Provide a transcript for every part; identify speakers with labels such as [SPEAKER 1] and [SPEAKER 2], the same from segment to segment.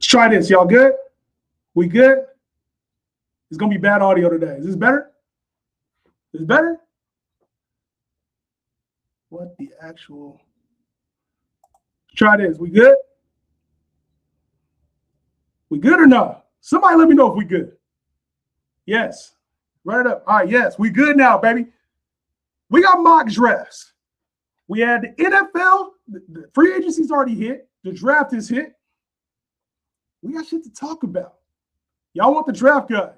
[SPEAKER 1] try this. Y'all good? We good? It's going to be bad audio today. Is this better? Is this better? What the actual? Try this. We good? We good or not? Somebody let me know if we good. Yes. Run it up. All right, yes. We good now, baby. We got mock drafts. We had the NFL. The free agency's already hit. The draft is hit. We got shit to talk about. Y'all want the draft guide.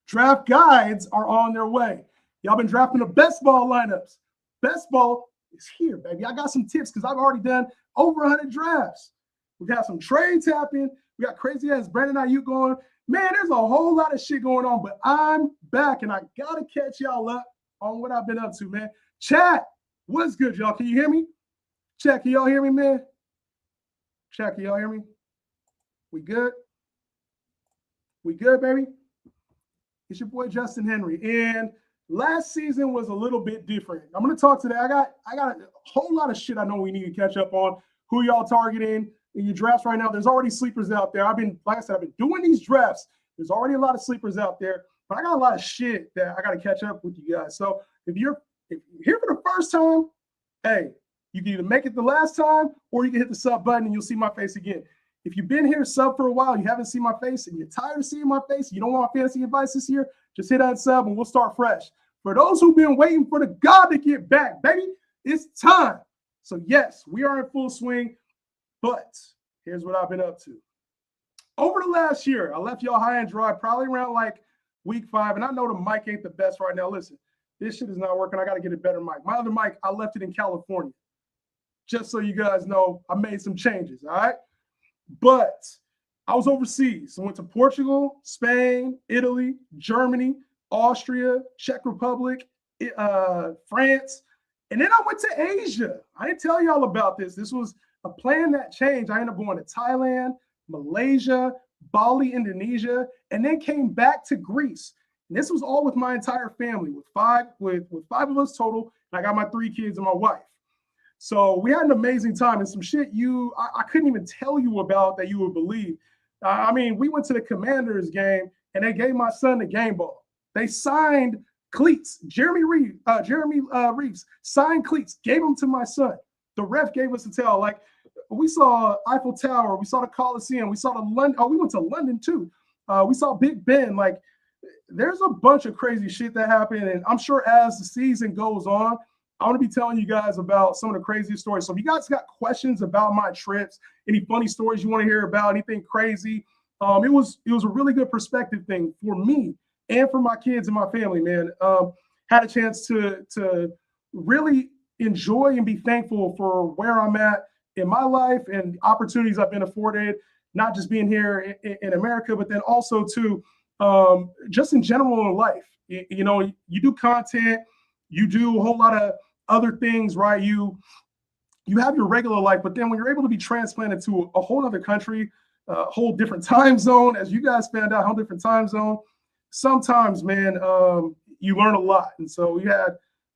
[SPEAKER 1] Draft guides are on their way. Y'all been drafting the best ball lineups. Best ball is here, baby. I got some tips because I've already done over 100 drafts. We've had some trades happen. We got crazy ass Brandon Ayuk going. Man, there's a whole lot of shit going on, but I'm back and I gotta catch y'all up on what I've been up to, man. Chat, what's good, y'all? Can you hear me? Chat, can y'all hear me, man? Chat, can y'all hear me? We good? We good, baby? It's your boy Justin Henry. And last season was a little bit different. I'm gonna talk today. I got a whole lot of shit I know we need to catch up on. Who y'all targeting in your drafts right now? There's already sleepers out there. Like I said, I've been doing these drafts. There's already a lot of sleepers out there, but I got a lot of shit that I got to catch up with you guys. So if you're here for the first time, hey, you can either make it the last time or you can hit the sub button and you'll see my face again. If you've been here sub for a while, you haven't seen my face and you're tired of seeing my face, you don't want fantasy advice this year, just hit that sub and we'll start fresh. For those who've been waiting for the God to get back, baby, it's time. So yes, we are in full swing. But here's what I've been up to. Over the last year, I left y'all high and dry, probably around like week 5. And I know the mic ain't the best right now. Listen, this shit is not working. I got to get a better mic. My other mic, I left it in California. Just so you guys know, I made some changes, all right? But I was overseas. I went to Portugal, Spain, Italy, Germany, Austria, Czech Republic, France. And then I went to Asia. I didn't tell y'all about this. This was a plan that changed. I ended up going to Thailand, Malaysia, Bali, Indonesia, and then came back to Greece. And this was all with my entire family, with five of us total. And I got my 3 kids and my wife. So we had an amazing time and some shit I couldn't even tell you about that you would believe. I mean, we went to the Commanders game and they gave my son the game ball. They signed cleats. Jeremy Reeves signed cleats, gave them to my son. The ref gave us a tell. Like, we saw Eiffel Tower, we saw the Coliseum, we saw the London. Oh, we went to London too. We saw Big Ben. Like, there's a bunch of crazy shit that happened, and I'm sure as the season goes on, I want to be telling you guys about some of the craziest stories. So if you guys got questions about my trips, any funny stories you want to hear about, anything crazy, it was a really good perspective thing for me and for my kids and my family, man. Had a chance to really enjoy and be thankful for where I'm at in my life and opportunities I've been afforded, not just being here in America, but then also to just in general in life. You know, you do content, you do a whole lot of other things, right? You have your regular life, but then when you're able to be transplanted to a whole other country, a whole different time zone, as you guys found out, whole different time zone, sometimes, man, you learn a lot. And so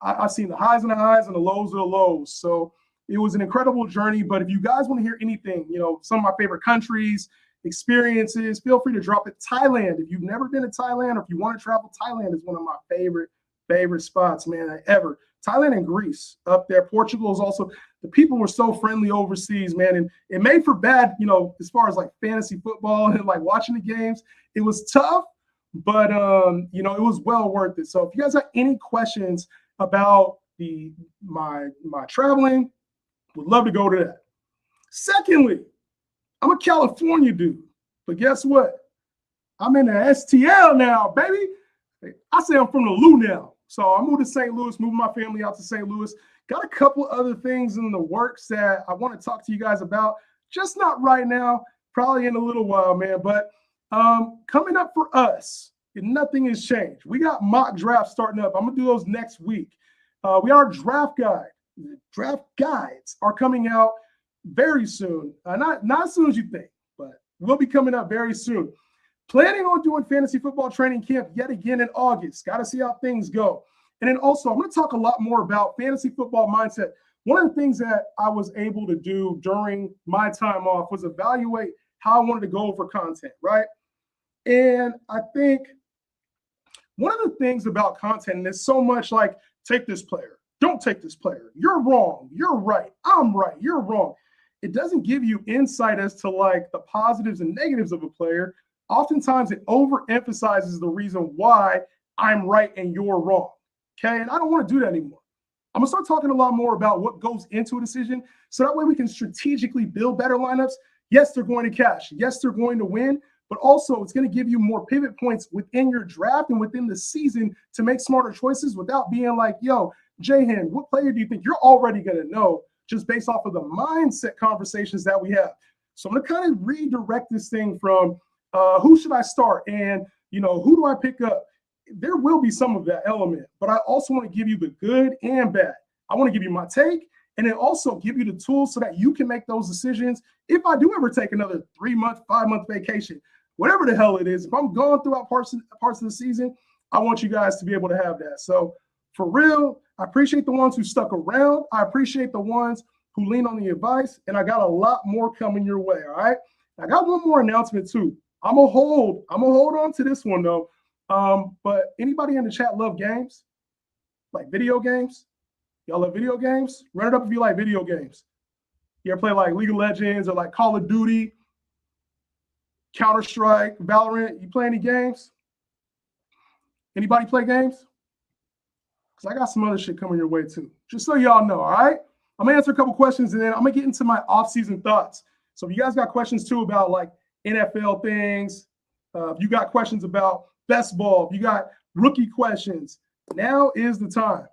[SPEAKER 1] I've seen the highs and the highs and the lows of the lows. So it was an incredible journey. But if you guys want to hear anything, you know, some of my favorite countries, experiences, feel free to drop it. Thailand, if you've never been to Thailand or if you want to travel, Thailand is one of my favorite spots, man, ever. Thailand and Greece up there. Portugal is also, the people were so friendly overseas, man. And it made for bad, you know, as far as like fantasy football and like watching the games. It was tough, but, you know, it was well worth it. So if you guys have any questions about my traveling, would love to go to that. Secondly, I'm a California dude, but guess what? I'm in the STL now, baby. I say I'm from the Lou now. So I moved to St. Louis, moving my family out to St. Louis. Got a couple other things in the works that I want to talk to you guys about. Just not right now, probably in a little while, man. But coming up for us, nothing has changed. We got mock drafts starting up. I'm going to do those next week. We are draft guide. Draft guides are coming out very soon. Not as soon as you think, but we'll be coming up very soon. Planning on doing fantasy football training camp yet again in August. Got to see how things go. And then also, I'm going to talk a lot more about fantasy football mindset. One of the things that I was able to do during my time off was evaluate how I wanted to go over content, right? And I think one of the things about content, and it's so much like, take this player, don't take this player, you're wrong, you're right, I'm right, you're wrong. It doesn't give you insight as to like the positives and negatives of a player. Oftentimes it overemphasizes the reason why I'm right and you're wrong. Okay. And I don't want to do that anymore. I'm gonna start talking a lot more about what goes into a decision, so that way we can strategically build better lineups. Yes, they're going to cash. Yes, they're going to win, but also it's going to give you more pivot points within your draft and within the season to make smarter choices without being like, yo, Jahan, what player do you think? You're already going to know just based off of the mindset conversations that we have. So I'm going to kind of redirect this thing from who should I start and, who do I pick up? There will be some of that element, but I also want to give you the good and bad. I want to give you my take and then also give you the tools so that you can make those decisions. If I do ever take another 3-month, 5-month vacation, whatever the hell it is, if I'm going throughout parts of the season, I want you guys to be able to have that. So for real, I appreciate the ones who stuck around. I appreciate the ones who lean on the advice, and I got a lot more coming your way. All right. I got one more announcement too. I'm gonna hold on to this one though. But anybody in the chat love games? Like video games? Y'all love video games? Run it up if you like video games. You ever play like League of Legends or like Call of Duty, Counter-Strike, Valorant? You play any games? Anybody play games? Because I got some other shit coming your way too. Just so y'all know, all right? I'm gonna answer a couple questions and then I'm gonna get into my off-season thoughts. So if you guys got questions too about like NFL things, if you got questions about best ball, if you got rookie questions, now is the time.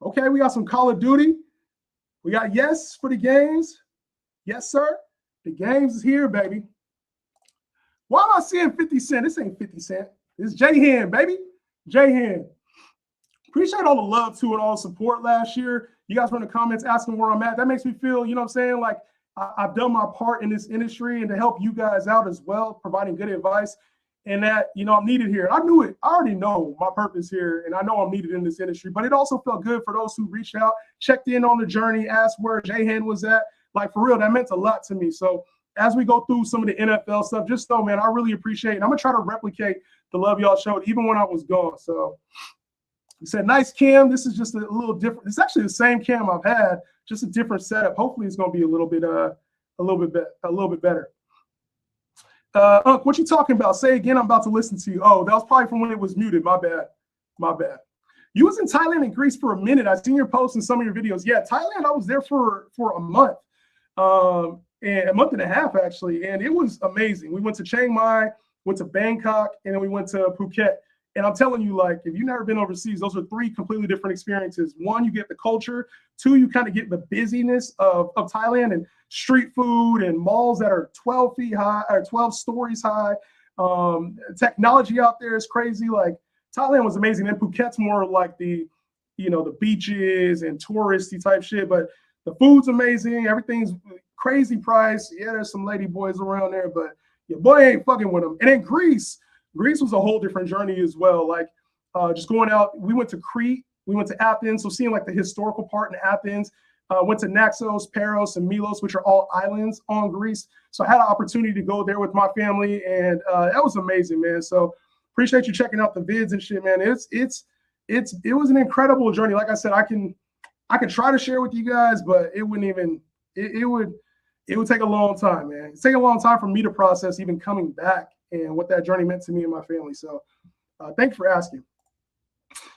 [SPEAKER 1] Okay, we got some Call of Duty. We got yes for the games. Yes, sir. The games is here, baby. Why am I seeing 50 Cent? This ain't 50 Cent. It's Jahan, baby. Jahan. Appreciate all the love too and all the support last year. You guys were in the comments asking where I'm at. That makes me feel, you know what I'm saying? Like I've done my part in this industry and to help you guys out as well, providing good advice. And that, I'm needed here. I knew it. I already know my purpose here, and I know I'm needed in this industry. But it also felt good for those who reached out, checked in on the journey, asked where Jahan was at. Like, for real, that meant a lot to me. So as we go through some of the NFL stuff, just know, man, I really appreciate it. And I'm going to try to replicate the love y'all showed even when I was gone. So he said, nice cam. This is just a little different. It's actually the same cam I've had, just a different setup. Hopefully it's going to be a little bit better. Unc, what you talking about? Say again, I'm about to listen to you. Oh, that was probably from when it was muted. My bad. You was in Thailand and Greece for a minute. I seen your posts in some of your videos. Yeah, Thailand, I was there for a month, and a month and a half, actually. And it was amazing. We went to Chiang Mai, went to Bangkok, and then we went to Phuket. And I'm telling you, like, if you've never been overseas, those are 3 completely different experiences. 1, you get the culture. 2, you kind of get the busyness of Thailand and street food and malls that are 12 feet high or 12 stories high. Technology out there is crazy. Like, Thailand was amazing. And Phuket's more like the beaches and touristy type shit. But the food's amazing. Everything's crazy price. Yeah, there's some lady boys around there, but your boy ain't fucking with them. And in Greece was a whole different journey as well. Like just going out, we went to Crete, we went to Athens. So seeing like the historical part in Athens, went to Naxos, Paros, and Milos, which are all islands on Greece. So I had an opportunity to go there with my family, and that was amazing, man. So appreciate you checking out the vids and shit, man. It was an incredible journey. Like I said, I can try to share with you guys, but it wouldn't even, it would take a long time, man. It's taking a long time for me to process even coming back and what that journey meant to me and my family. So thanks for asking.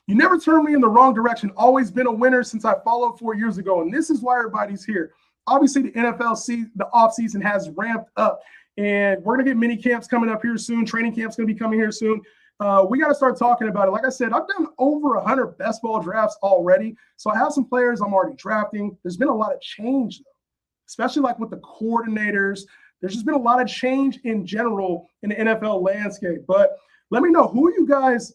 [SPEAKER 1] You never turned me in the wrong direction. Always been a winner since I followed 4 years ago. And this is why everybody's here. Obviously, the NFL the offseason has ramped up. And we're going to get mini camps coming up here soon. Training camp's going to be coming here soon. We got to start talking about it. Like I said, I've done over 100 best ball drafts already. So I have some players I'm already drafting. There's been a lot of change, though, especially like with the coordinators. There's just been a lot of change in general in the NFL landscape. But let me know, who are you guys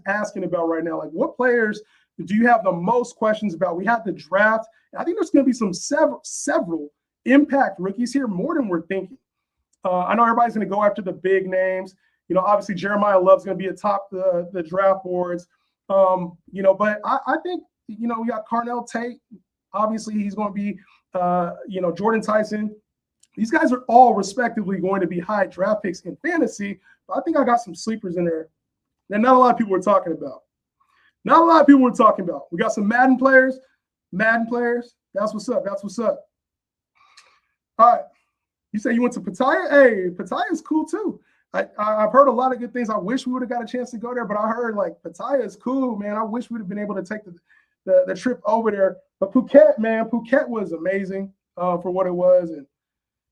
[SPEAKER 1] asking about right now? Like, what players do you have the most questions about? We have the draft. I think there's going to be some several impact rookies here, more than we're thinking. I know everybody's going to go after the big names. Obviously Jeremiah Love's going to be atop the draft boards. But I think, we got Carnell Tate. Obviously, he's going to be, Jordan Tyson. These guys are all respectively going to be high draft picks in fantasy, but I think I got some sleepers in there that not a lot of people were talking about. Not a lot of people were talking about. We got some Madden players. Madden players. That's what's up. That's what's up. All right. You say you went to Pattaya? Hey, Pattaya is cool too. I've heard a lot of good things. I wish we would have got a chance to go there, but I heard like Pattaya is cool, man. I wish we'd have been able to take the trip over there. But Phuket, man, Phuket was amazing for what it was, and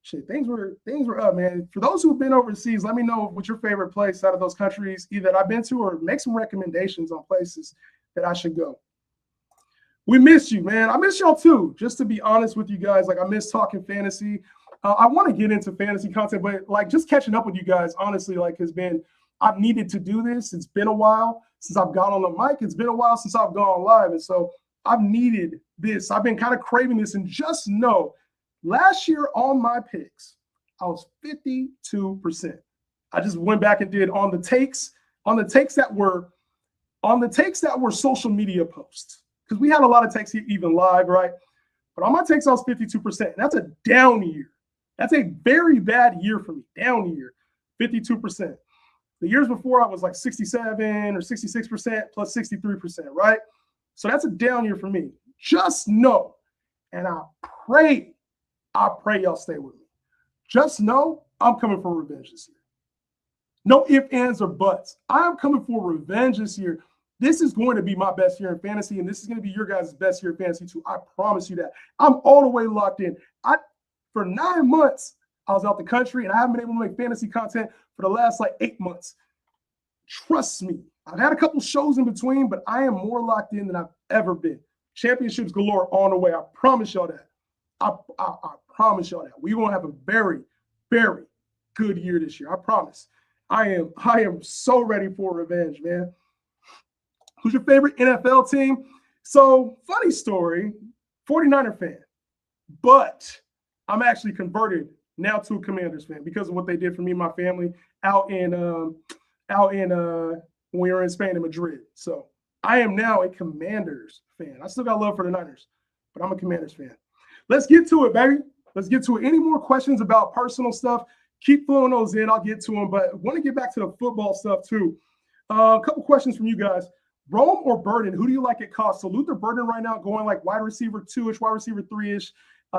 [SPEAKER 1] shit, things were up, man. For those who've been overseas, let me know what's your favorite place out of those countries either that I've been to, or make some recommendations on places that I should go. We miss you, man. I miss y'all too. Just to be honest with you guys, like I miss talking fantasy. I want to get into fantasy content, but like just catching up with you guys, honestly, like I've needed to do this. It's been a while since I've gone on the mic. It's been a while since I've gone live. And so I've needed this. I've been kind of craving this. And just know, last year on my picks, I was 52%. I just went back and did on the takes that were social media posts. Because we had a lot of takes even live, right? But on my takes, I was 52%. And that's a down year. That's a very bad year for me. Down year, 52%. The years before, I was like 67 or 66% plus 63%, right? So that's a down year for me. Just know, and I pray y'all stay with me. Just know I'm coming for revenge this year. No ifs, ands, or buts. I'm coming for revenge this year. This is going to be my best year in fantasy, and this is going to be your guys' best year in fantasy too. I promise you that. I'm all the way locked in. For 9 months, I was out the country, and I haven't been able to make fantasy content for the last like 8 months. Trust me. I've had a couple shows in between, but I am more locked in than I've ever been. Championships galore on the way. I promise y'all that. I promise y'all that. We're going to have a very, very good year this year. I promise. I am so ready for revenge, man. Who's your favorite NFL team? So, funny story, 49er fan, but I'm actually converted now to a Commanders fan because of what they did for me and my family out in when we were in Spain in Madrid. So I am now a Commanders fan. I still got love for the Niners, but I'm a Commanders fan. Let's get to it, baby. Let's get to it. Any more questions about personal stuff? Keep throwing those in. I'll get to them, but I want to get back to the football stuff too. A couple questions from you guys. Rome or Burden, who do you like at cost? So Luther Burden right now going like wide receiver 2-ish, wide receiver 3-ish.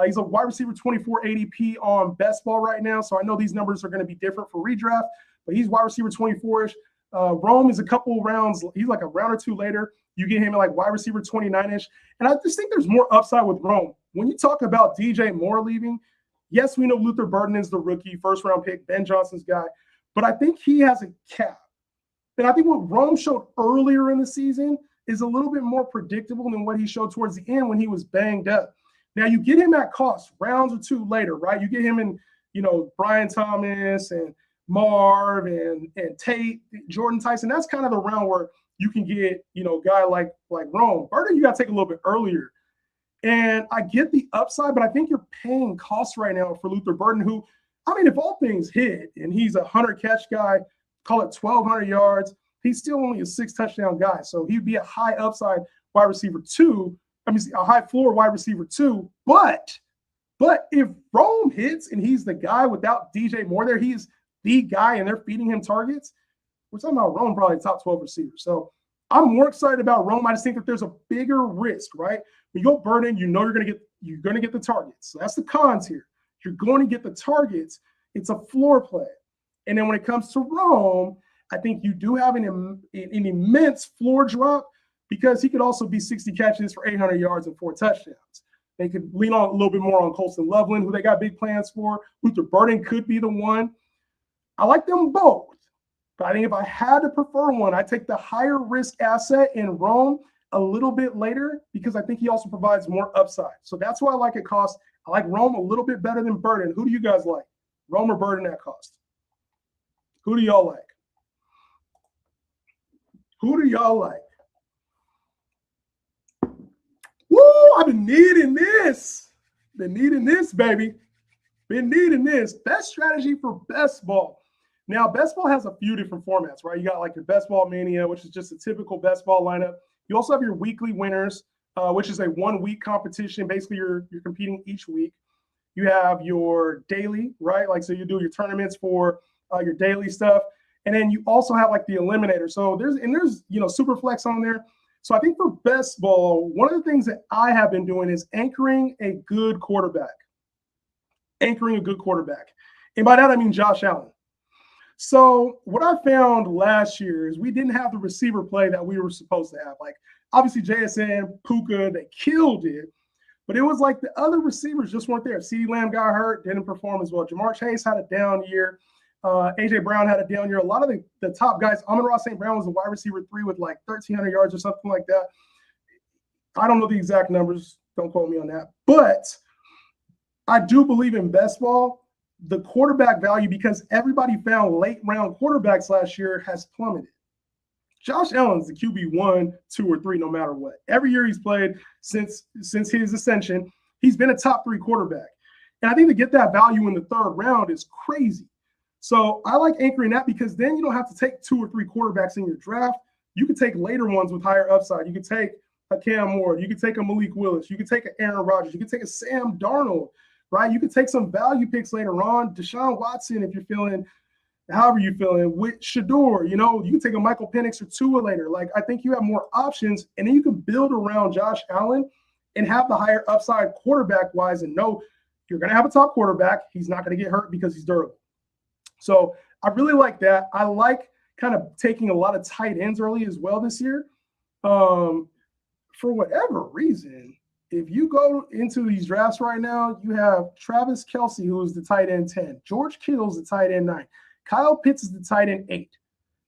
[SPEAKER 1] He's a wide receiver 24 ADP on best ball right now. So I know these numbers are going to be different for redraft, but he's wide receiver 24-ish. Rome is a couple rounds. He's like a round or two later. You get him at like wide receiver 29-ish. And I just think there's more upside with Rome. When you talk about DJ Moore leaving, yes, we know Luther Burden is the rookie, first-round pick, Ben Johnson's guy. But I think he has a cap. And I think what Rome showed earlier in the season is a little bit more predictable than what he showed towards the end when he was banged up. Now, you get him at cost rounds or two later, right? You get him in, Brian Thomas and Marv and Tate, Jordan Tyson. That's kind of the round where you can get, a guy like Rome. Burden, you got to take a little bit earlier. And I get the upside, but I think you're paying costs right now for Luther Burden, who, if all things hit and he's a 100-catch guy, call it 1,200 yards, he's still only a 6-touchdown guy. So he'd be a high upside wide receiver 2. A high floor wide receiver 2. But if Rome hits and he's the guy without DJ Moore there, he's the guy and they're feeding him targets, we're talking about Rome probably top 12 receiver. So I'm more excited about Rome. I just think that there's a bigger risk, right? When you go Burden, you're going to get the targets. So that's the cons here. You're going to get the targets. It's a floor play. And then when it comes to Rome, I think you do have an immense floor drop because he could also be 60 catches for 800 yards and 4 touchdowns. They could lean on a little bit more on Colston Loveland, who they got big plans for. Luther Burden could be the one. I like them both. But I think if I had to prefer one, I'd take the higher risk asset in Rome a little bit later because I think he also provides more upside. So that's why I like it cost. I like Rome a little bit better than Burden. Who do you guys like? Rome or Burden at cost? Who do y'all like? Who do y'all like? Woo! I've been needing this. Been needing this, baby. Been needing this. Best strategy for best ball. Now, best ball has a few different formats, right? You got like your best ball mania, which is just a typical best ball lineup. You also have your weekly winners, which is a 1-week competition. Basically, you're competing each week. You have your daily, right? Like, so you do your tournaments for your daily stuff. And then you also have like the eliminator. So there's super flex on there. So I think for best ball, one of the things that I have been doing is anchoring a good quarterback. Anchoring a good quarterback. And by that, I mean Josh Allen. So what I found last year is we didn't have the receiver play that we were supposed to have. Like, obviously, JSN, Puka, they killed it. But it was like the other receivers just weren't there. CeeDee Lamb got hurt, didn't perform as well. Jamar Chase had a down year. A.J. Brown had a down year. A lot of the top guys, Amon-Ra St. Brown was a wide receiver 3 with like 1,300 yards or something like that. I don't know the exact numbers. Don't quote me on that. But I do believe in best ball, the quarterback value, because everybody found late round quarterbacks last year, has plummeted. Josh Allen's the QB 1, 2, or 3, no matter what. Every year he's played since his ascension, he's been a top 3 quarterback. And I think to get that value in the 3rd round is crazy. So I like anchoring that, because then you don't have to take 2 or 3 quarterbacks in your draft. You could take later ones with higher upside. You could take a Cam Ward. You could take a Malik Willis. You could take an Aaron Rodgers. You could take a Sam Darnold, right? You could take some value picks later on. Deshaun Watson, if you're feeling however you're feeling, with Shador, you can take a Michael Penix or Tua later. Like, I think you have more options, and then you can build around Josh Allen and have the higher upside quarterback-wise and know you're going to have a top quarterback. He's not going to get hurt because he's durable. So I really like that. I like kind of taking a lot of tight ends early as well this year. For whatever reason, if you go into these drafts right now, you have Travis Kelce, who is the tight end 10. George Kittle's the tight end 9. Kyle Pitts is the tight end 8.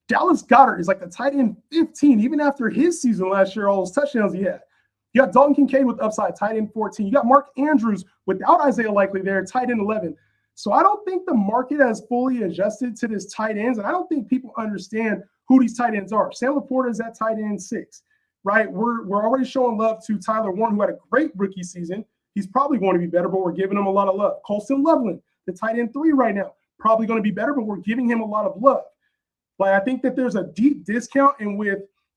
[SPEAKER 1] Dallas Goedert is like the tight end 15, even after his season last year, all those touchdowns he had. You got Dalton Kincaid with upside, tight end 14. You got Mark Andrews without Isaiah Likely there, tight end 11. So I don't think the market has fully adjusted to this tight ends, and I don't think people understand who these tight ends are. Sam Laporta is at tight end 6, right? We're already showing love to Tyler Warren, who had a great rookie season. He's probably going to be better, but we're giving him a lot of love. Colston Loveland, the tight end 3 right now, probably going to be better, but we're giving him a lot of love. Like, I think that there's a deep discount, and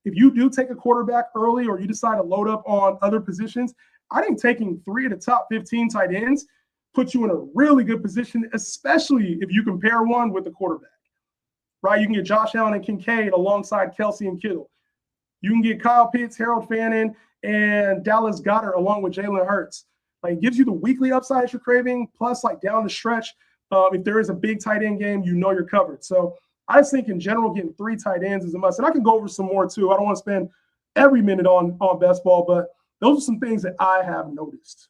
[SPEAKER 1] if you do take a quarterback early or you decide to load up on other positions, I think taking 3 of the top 15 tight ends puts you in a really good position, especially if you compare one with the quarterback, right? You can get Josh Allen and Kincaid alongside Kelce and Kittle. You can get Kyle Pitts, Harold Fannin, and Dallas Goedert along with Jalen Hurts. Like, it gives you the weekly upside you're craving, plus like down the stretch, if there is a big tight end game, you're covered. So I just think in general, getting 3 tight ends is a must. And I can go over some more too. I don't want to spend every minute on best ball, but those are some things that I have noticed.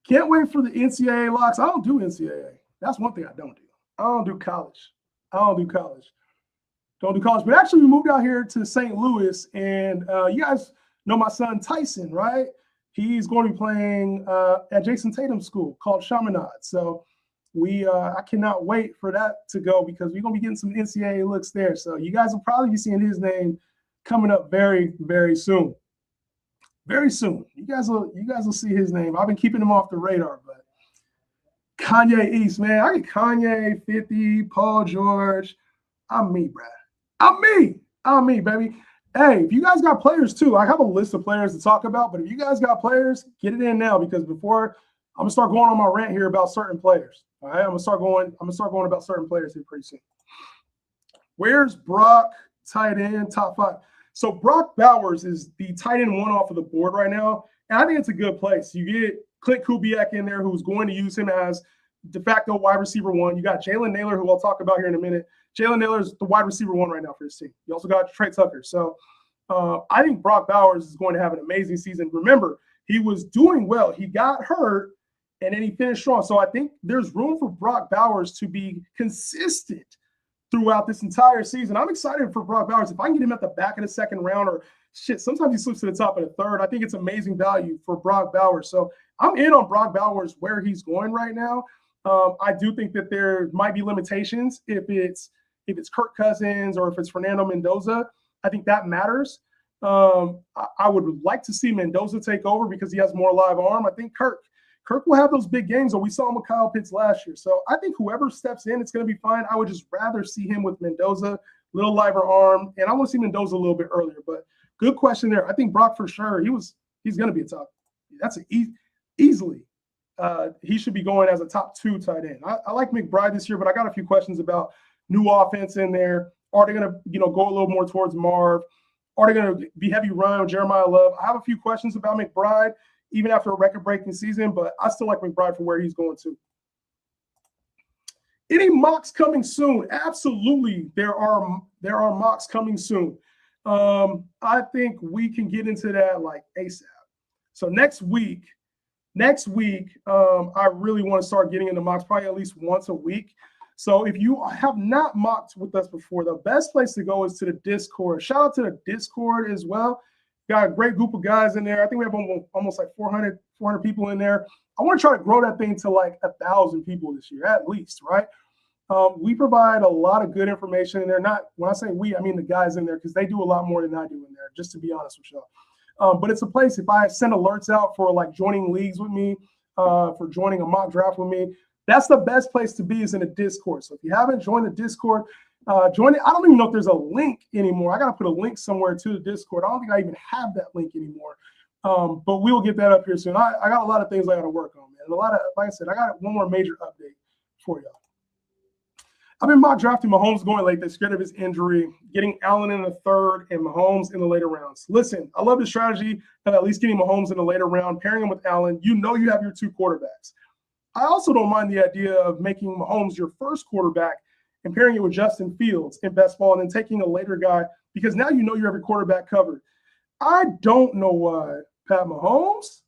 [SPEAKER 1] Can't wait for the NCAA locks. I don't do NCAA. That's one thing I don't do. I don't do college. Don't do college. But actually, we moved out here to St. Louis, and you guys know my son Tyson, right? He's going to be playing at Jason Tatum's school called Chaminade. So I cannot wait for that to go, because we're going to be getting some NCAA looks there. So you guys will probably be seeing his name coming up very, very soon. Very soon. You guys will see his name. I've been keeping him off the radar, but Kanye East, man. I get Kanye, 50, Paul George. I'm me, Brad. I'm me, baby. Hey, if you guys got players too, I have a list of players to talk about, but if you guys got players, get it in now, because before I'm gonna start going on my rant here about certain players. All right, I'm gonna start going about certain players here pretty soon. Where's Brock, tight end, top 5? So Brock Bowers is the tight end 1 off of the board right now, and I think it's a good place. You get Clint Kubiak in there, who's going to use him as de facto wide receiver 1. You got Jalen Nailor, who I'll talk about here in a minute. Jalen Nailor is the wide receiver 1 right now for this team. You also got Trey Tucker. So I think Brock Bowers is going to have an amazing season. Remember, he was doing well. He got hurt, and then he finished strong. So I think there's room for Brock Bowers to be consistent throughout this entire season. I'm excited for Brock Bowers. If I can get him at the back of the 2nd round, or sometimes he slips to the top of the 3rd, I think it's amazing value for Brock Bowers. So I'm in on Brock Bowers where he's going right now. I do think that there might be limitations if it's Kirk Cousins or if it's Fernando Mendoza. I think that matters. I would like to see Mendoza take over because he has more live arm. I think Kirk will have those big games, or we saw him with Kyle Pitts last year. So I think whoever steps in, it's going to be fine. I would just rather see him with Mendoza, little liver arm, and I want to see Mendoza a little bit earlier. But Good question there. I think Brock for sure. He's going to be a top. That's easily. He should be going as a top 2 tight end. I like McBride this year, but I got a few questions about new offense in there. Are they going to go a little more towards Marv? Are they going to be heavy run with Jeremiah Love? I have a few questions about McBride, even after a record-breaking season, but I still like McBride for where he's going to. Any mocks coming soon? Absolutely, there are mocks coming soon. I think we can get into that like ASAP. So next week, I really want to start getting into mocks probably at least once a week. So if you have not mocked with us before, the best place to go is to the Discord. Shout out to the Discord as well. Got a great group of guys in there. I think we have almost like 400 people in there. I want to try to grow that thing to like 1,000 people this year, at least, right? We provide a lot of good information in there. Not when I say we, I mean the guys in there, because they do a lot more than I do in there, just to be honest with y'all. But it's a place, if I send alerts out for like joining leagues with me, for joining a mock draft with me, that's the best place to be, is in a Discord. So if you haven't joined the Discord, join it. I don't even know if there's a link anymore. I got to put a link somewhere to the Discord. I don't think I even have that link anymore. But we'll get that up here soon. I got a lot of things I got to work on, man. And like I said, I got one more major update for y'all. I've been mock drafting Mahomes going late. They're scared of his injury, getting Allen in the 3rd and Mahomes in the later rounds. Listen, I love the strategy of at least getting Mahomes in the later round, pairing him with Allen. You have your 2 quarterbacks. I also don't mind the idea of making Mahomes your first quarterback and pairing it with Justin Fields in best ball and then taking a later guy, because now you have your quarterback covered. I don't know why Pat Mahomes,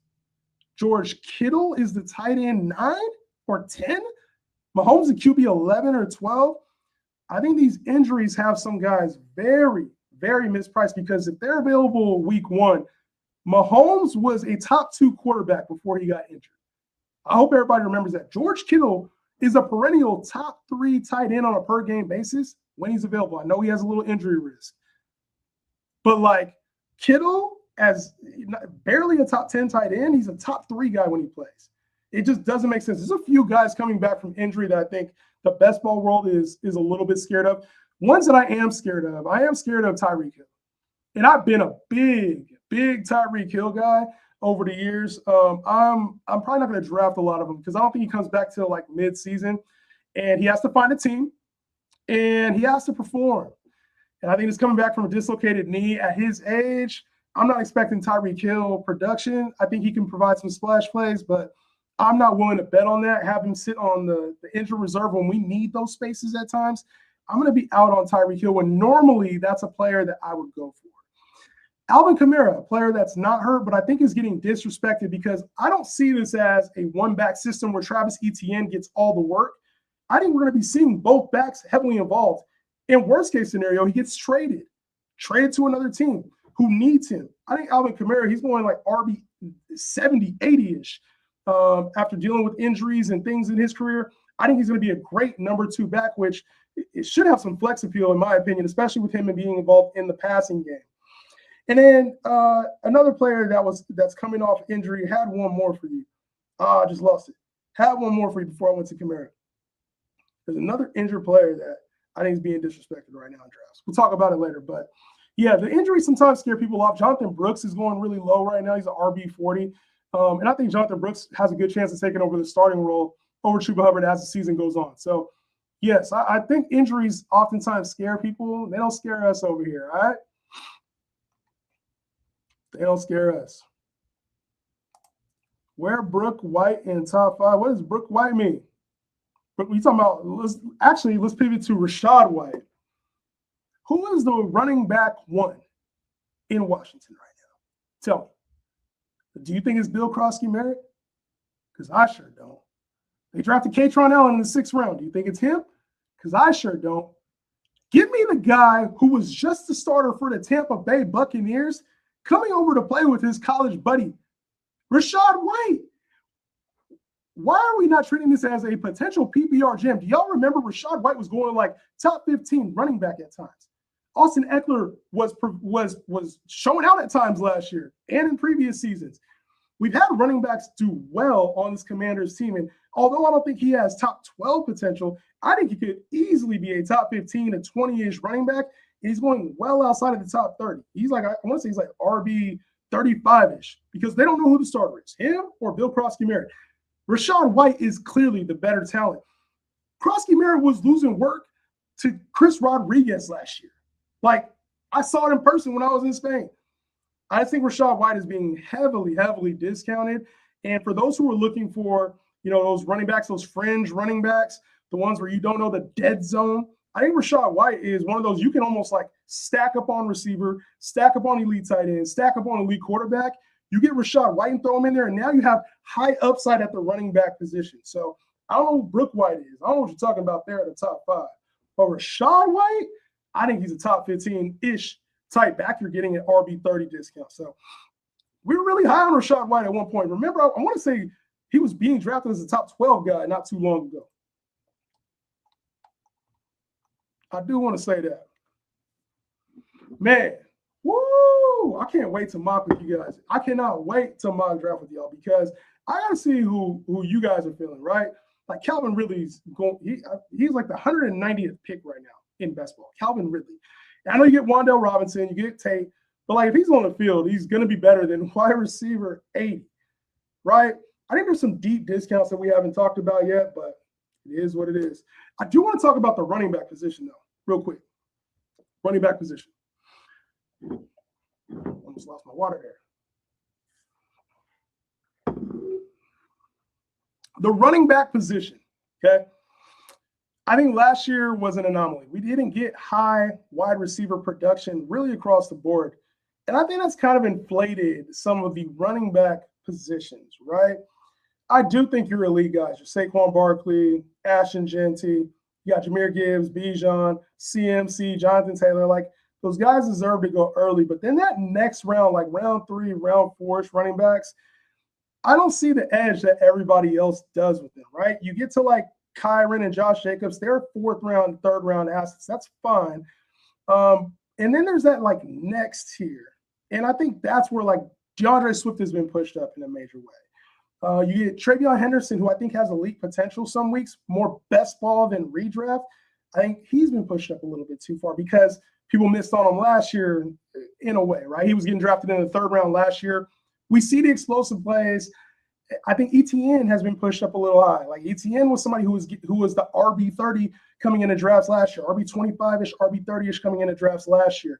[SPEAKER 1] George Kittle is the tight end 9 or 10. Mahomes is QB 11 or 12. I think these injuries have some guys very, very mispriced, because if they're available week 1, Mahomes was a top 2 quarterback before he got injured. I hope everybody remembers that. George Kittle is a perennial top 3 tight end on a per game basis when he's available. I know he has a little injury risk, but like Kittle, as barely a top 10 tight end, he's a top 3 guy when he plays. It just doesn't make sense. There's a few guys coming back from injury that I think the best ball world is a little bit scared of. Ones that I am scared of Tyreek Hill. And I've been a big Tyreek Hill guy over the years. I'm probably not going to draft a lot of them, because I don't think he comes back till like mid-season. And he has to find a team, and he has to perform. And I think he's coming back from a dislocated knee at his age. I'm not expecting Tyreek Hill production. I think he can provide some splash plays, but I'm not willing to bet on that. Have him sit on the injured reserve when we need those spaces at times. I'm going to be out on Tyreek Hill, when normally that's a player that I would go for. Alvin Kamara, a player that's not hurt, but I think is getting disrespected, because I don't see this as a one-back system where Travis Etienne gets all the work. I think we're going to be seeing both backs heavily involved. In worst-case scenario, he gets traded to another team who needs him. I think Alvin Kamara, he's going like RB 70, 80-ish. After dealing with injuries and things in his career, I think he's going to be a great number 2 back, which it should have some flex appeal, in my opinion, especially with him and being involved in the passing game. And then another player that's coming off injury, had one more for you. I just lost it. Had one more for you before I went to Kamara. There's another injured player that I think is being disrespected right now in drafts. We'll talk about it later, but yeah, the injuries sometimes scare people off. Jonathan Brooks is going really low right now. He's an RB 40. And I think Jonathan Brooks has a good chance of taking over the starting role over Chuba Hubbard as the season goes on. So, yes, I think injuries oftentimes scare people. They don't scare us over here, all right? They don't scare us. Where Brooke White in top 5? What does Brooke White mean? But we talking about, let's pivot to Rachaad White. Who is the running back 1 in Washington right now? Tell me. Do you think it's Bill Krosky-Merritt? Because I sure don't. They drafted Katron Allen in the 6th round. Do you think it's him? Because I sure don't. Give me the guy who was just the starter for the Tampa Bay Buccaneers coming over to play with his college buddy, Rachaad White. Why are we not treating this as a potential PPR gem? Do y'all remember Rachaad White was going like top 15 running back at times? Austin Eckler was showing out at times last year and in previous seasons. We've had running backs do well on this Commanders team, and although I don't think he has top 12 potential, I think he could easily be a top 15 to 20-ish running back he's going well outside of the top 30. He's like, I want to say he's like RB 35-ish because they don't know who the starter is, him or Bill Krosky-Merritt. Rachaad White is clearly the better talent. Krosky-Merritt was losing work to Chris Rodriguez last year. Like, I saw it in person when I was in Spain. I think Rachaad White is being heavily, heavily discounted. And for those who are looking for, those running backs, those fringe running backs, the ones where you don't know the dead zone, I think Rachaad White is one of those you can almost like stack up on receiver, stack up on elite tight end, stack up on elite quarterback. You get Rachaad White and throw him in there, and now you have high upside at the running back position. So I don't know who Brooke White is. I don't know what you're talking about there at the top 5. But Rachaad White, I think he's a top 15-ish type back you're getting an RB 30 discount. So we were really high on Rachaad White at one point. Remember, I want to say he was being drafted as a top 12 guy not too long ago. I do want to say that. Man, woo! I can't wait to mock with you guys. I cannot wait to mock draft with y'all because I got to see who you guys are feeling, right? Like Calvin Ridley's going, he's like the 190th pick right now in best ball. Calvin Ridley. I know you get Wan'Dale Robinson, you get Tate, but like if he's on the field, he's going to be better than wide receiver 80, right? I think there's some deep discounts that we haven't talked about yet, but it is what it is. I do want to talk about the running back position, though, real quick. Running back position. Almost lost my water there. The running back position, okay? I think last year was an anomaly. We didn't get high wide receiver production really across the board. And I think that's kind of inflated some of the running back positions, right? I do think you're elite guys. You're Saquon Barkley, Ashton Jeanty, you got Jahmyr Gibbs, Bijan, CMC, Jonathan Taylor. Like, those guys deserve to go early. But then that next round, like round 3, round 4-ish running backs, I don't see the edge that everybody else does with them, right? You get to like Kyron and Josh Jacobs, they're 4th round, 3rd round assets. That's fine. And then there's that like next tier. And I think that's where like DeAndre Swift has been pushed up in a major way. You get Travion Henderson, who I think has elite potential some weeks, more best ball than redraft. I think he's been pushed up a little bit too far because people missed on him last year in a way, right? He was getting drafted in the 3rd round last year. We see the explosive plays. I think ETN has been pushed up a little high. Like ETN was somebody who was the RB 30 coming into drafts last year, RB 25-ish, RB 30-ish coming into drafts last year.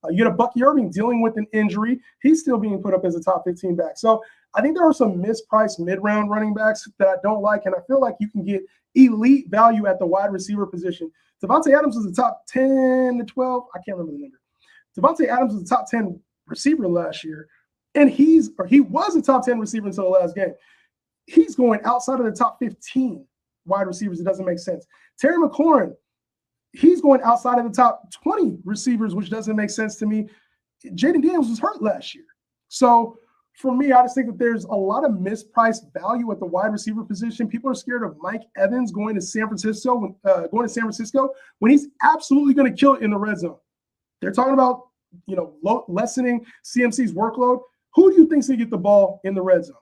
[SPEAKER 1] You get a Bucky Irving dealing with an injury. He's still being put up as a top 15 back. So I think there are some mispriced mid-round running backs that I don't like, and I feel like you can get elite value at the wide receiver position. Davante Adams was a top 10 to 12. I can't remember the number. Davante Adams was a top 10 receiver last year, and he was a top 10 receiver until the last game. He's going outside of the top 15 wide receivers. It doesn't make sense. Terry McLaurin, he's going outside of the top 20 receivers, which doesn't make sense to me. Jaden Daniels was hurt last year. So for me, I just think that there's a lot of mispriced value at the wide receiver position. People are scared of Mike Evans going to San Francisco when he's absolutely going to kill it in the red zone. They're talking about, lessening CMC's workload. Who do you think's going to get the ball in the red zone?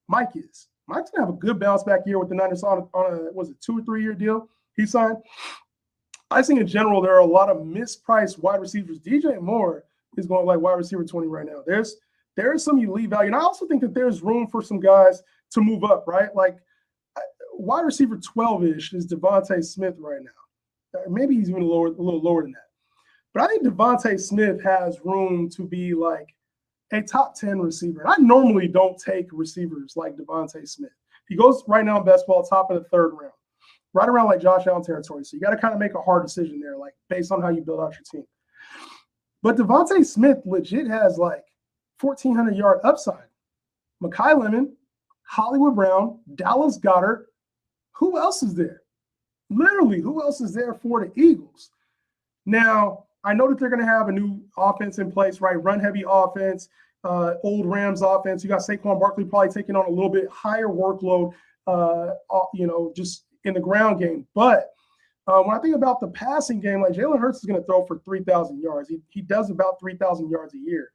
[SPEAKER 1] Mike is. Mike's going to have a good bounce back year with the Niners on a 2 or 3 year deal he signed. I think in general, there are a lot of mispriced wide receivers. DJ Moore is going like wide receiver 20 right now. There's some elite value. And I also think that there's room for some guys to move up, right? Like wide receiver 12-ish is Devontae Smith right now. Maybe he's even a little lower than that. But I think Devontae Smith has room to be like a top 10 receiver. And I normally don't take receivers like Devontae Smith. He goes right now in best ball, top of the 3rd round, right around like Josh Allen territory. So you got to kind of make a hard decision there, like based on how you build out your team. But Devontae Smith legit has like 1,400-yard upside. Mekhi Lemon, Hollywood Brown, Dallas Goedert. Who else is there? Literally, who else is there for the Eagles? Now, I know that they're going to have a new offense in place, right? Run-heavy offense, old Rams offense. You got Saquon Barkley probably taking on a little bit higher workload, just in the ground game. But when I think about the passing game, like Jalen Hurts is going to throw for 3,000 yards. He does about 3,000 yards a year.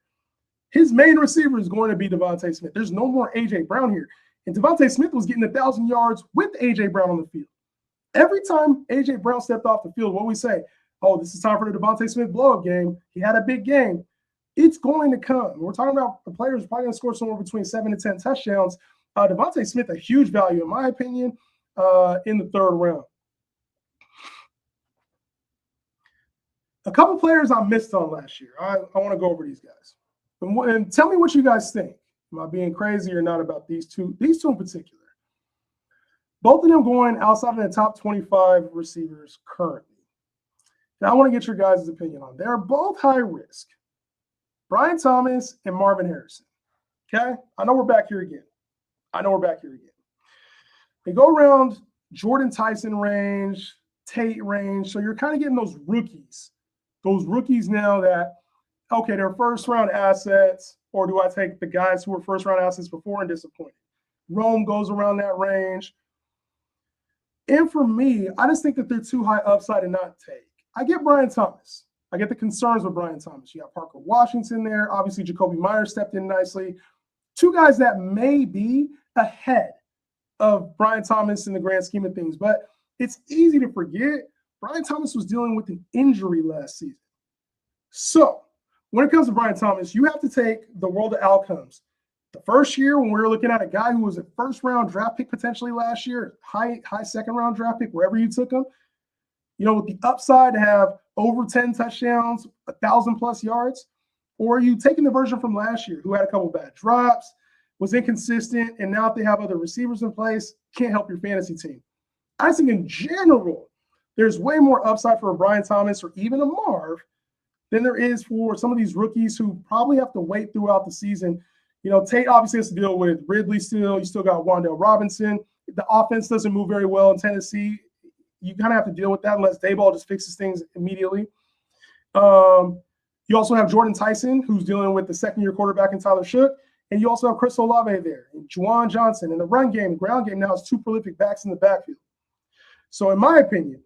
[SPEAKER 1] His main receiver is going to be Devontae Smith. There's no more A.J. Brown here. And Devontae Smith was getting 1,000 yards with A.J. Brown on the field. Every time A.J. Brown stepped off the field, what we say, oh, this is time for the Devontae Smith blow-up game. He had a big game. It's going to come. We're talking about the players probably going to score somewhere between 7 to 10 touchdowns. Devontae Smith, a huge value, in my opinion, in the third round. A couple players I missed on last year. I want to go over these guys. And tell me what you guys think. Am I being crazy or not about these two? These two in particular. Both of them going outside of the top 25 receivers currently. Now, I want to get your guys' opinion on. They're both high risk. Brian Thomas and Marvin Harrison. Okay? I know we're back here again. They go around Jordan Tyson range, Tate range. So you're kind of getting those rookies. Those rookies now that, okay, they're first-round assets, or do I take the guys who were first-round assets before and disappointed? Rome goes around that range. And for me, I just think that they're too high upside to not take. I get Brian Thomas. I get the concerns with Brian Thomas. You got Parker Washington there. Obviously, Jacoby Myers stepped in nicely. Two guys that may be ahead of Brian Thomas in the grand scheme of things. But it's easy to forget Brian Thomas was dealing with an injury last season. So when it comes to Brian Thomas, you have to take the world of outcomes. The first year when we were looking at a guy who was a first-round draft pick potentially last year, high second-round draft pick, wherever you took him, with the upside to have over 10 touchdowns, 1,000+ yards, or are you taking the version from last year who had a couple bad drops, was inconsistent, and now if they have other receivers in place, can't help your fantasy team. I think in general, there's way more upside for a Brian Thomas or even a Marv than there is for some of these rookies who probably have to wait throughout the season. Tate obviously has to deal with Ridley still. You still got Wan'Dale Robinson. The offense doesn't move very well in Tennessee. You kind of have to deal with that unless Daboll just fixes things immediately. You also have Jordan Tyson, who's dealing with the second-year quarterback in Tyler Shook. And you also have Chris Olave there, and Juwan Johnson. And the run game, ground game now is two prolific backs in the backfield. So in my opinion,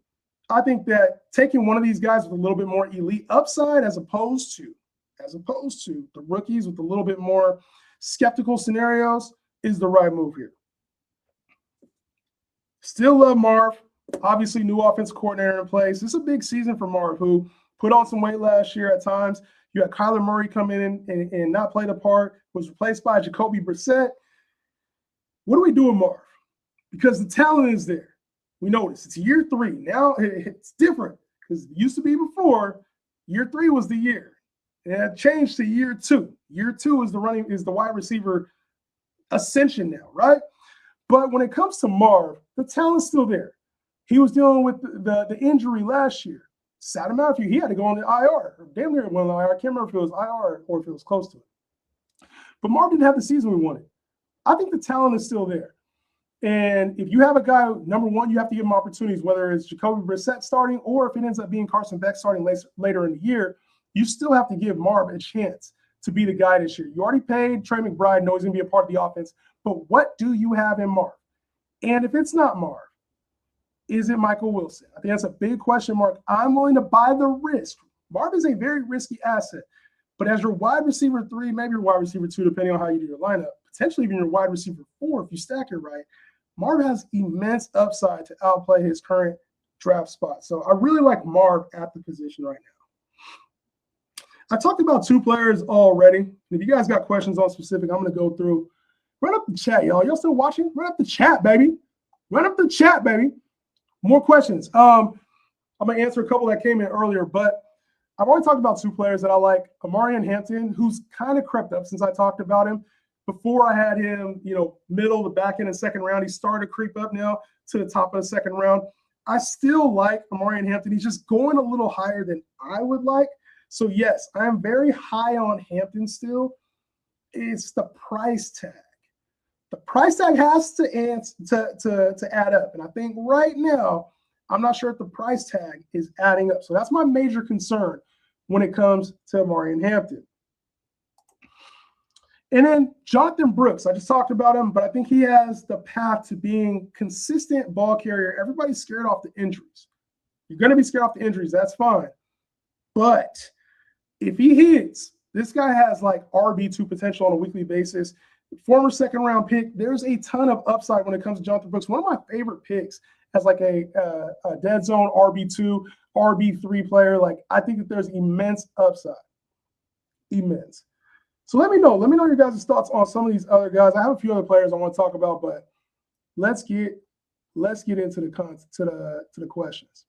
[SPEAKER 1] I think that taking one of these guys with a little bit more elite upside as opposed to the rookies with a little bit more skeptical scenarios is the right move here. Still love Marv. Obviously, new offensive coordinator in place. This is a big season for Marv, who put on some weight last year at times. You had Kyler Murray come in and not play the part, was replaced by Jacoby Brissett. What do we do with Marv? Because the talent is there. We notice it's year 3. Now it's different because it used to be before. Year 3 was the year. And it changed to year 2. Year 2 is the wide receiver ascension now, right? But when it comes to Marv, the talent's still there. He was dealing with the injury last year. Sat him out. He had to go on the IR. Damn near went on the IR. I can't remember if it was IR or if it was close to it. But Marv didn't have the season we wanted. I think the talent is still there. And if you have a guy, number one, you have to give him opportunities, whether it's Jacoby Brissett starting or if it ends up being Carson Beck starting later in the year, you still have to give Marv a chance to be the guy this year. You already paid Trey McBride, knows he's going to be a part of the offense, but what do you have in Marv? And if it's not Marv, is it Michael Wilson? I think that's a big question mark. I'm willing to buy the risk. Marv is a very risky asset, but as your wide receiver 3, maybe your wide receiver 2, depending on how you do your lineup, potentially even your wide receiver 4, if you stack it right, Marv has immense upside to outplay his current draft spot. So I really like Marv at the position right now. I talked about 2 players already. If you guys got questions on specific, I'm going to go through. Run up the chat, y'all. Y'all still watching? Run up the chat, baby. Run up the chat, baby. More questions. I'm going to answer a couple that came in earlier, but I've already talked about 2 players that I like. Omarion Hampton, who's kind of crept up since I talked about him. Before I had him, middle, the back end of the second round. He started to creep up now to the top of the second round. I still like Omarion Hampton. He's just going a little higher than I would like. So, yes, I am very high on Hampton still. It's the price tag. The price tag has to add up. And I think right now, I'm not sure if the price tag is adding up. So that's my major concern when it comes to Omarion Hampton. And then Jonathan Brooks, I just talked about him, but I think he has the path to being consistent ball carrier. Everybody's scared off the injuries. You're going to be scared off the injuries. That's fine. But if he hits, this guy has like RB2 potential on a weekly basis. former second-round pick. There's a ton of upside when it comes to Jonathan Brooks. One of my favorite picks as like a dead zone RB2, RB3 player. Like, I think that there's immense upside. Immense. So let me know your guys' thoughts on some of these other guys. I have a few other players I want to talk about, but let's get into the questions.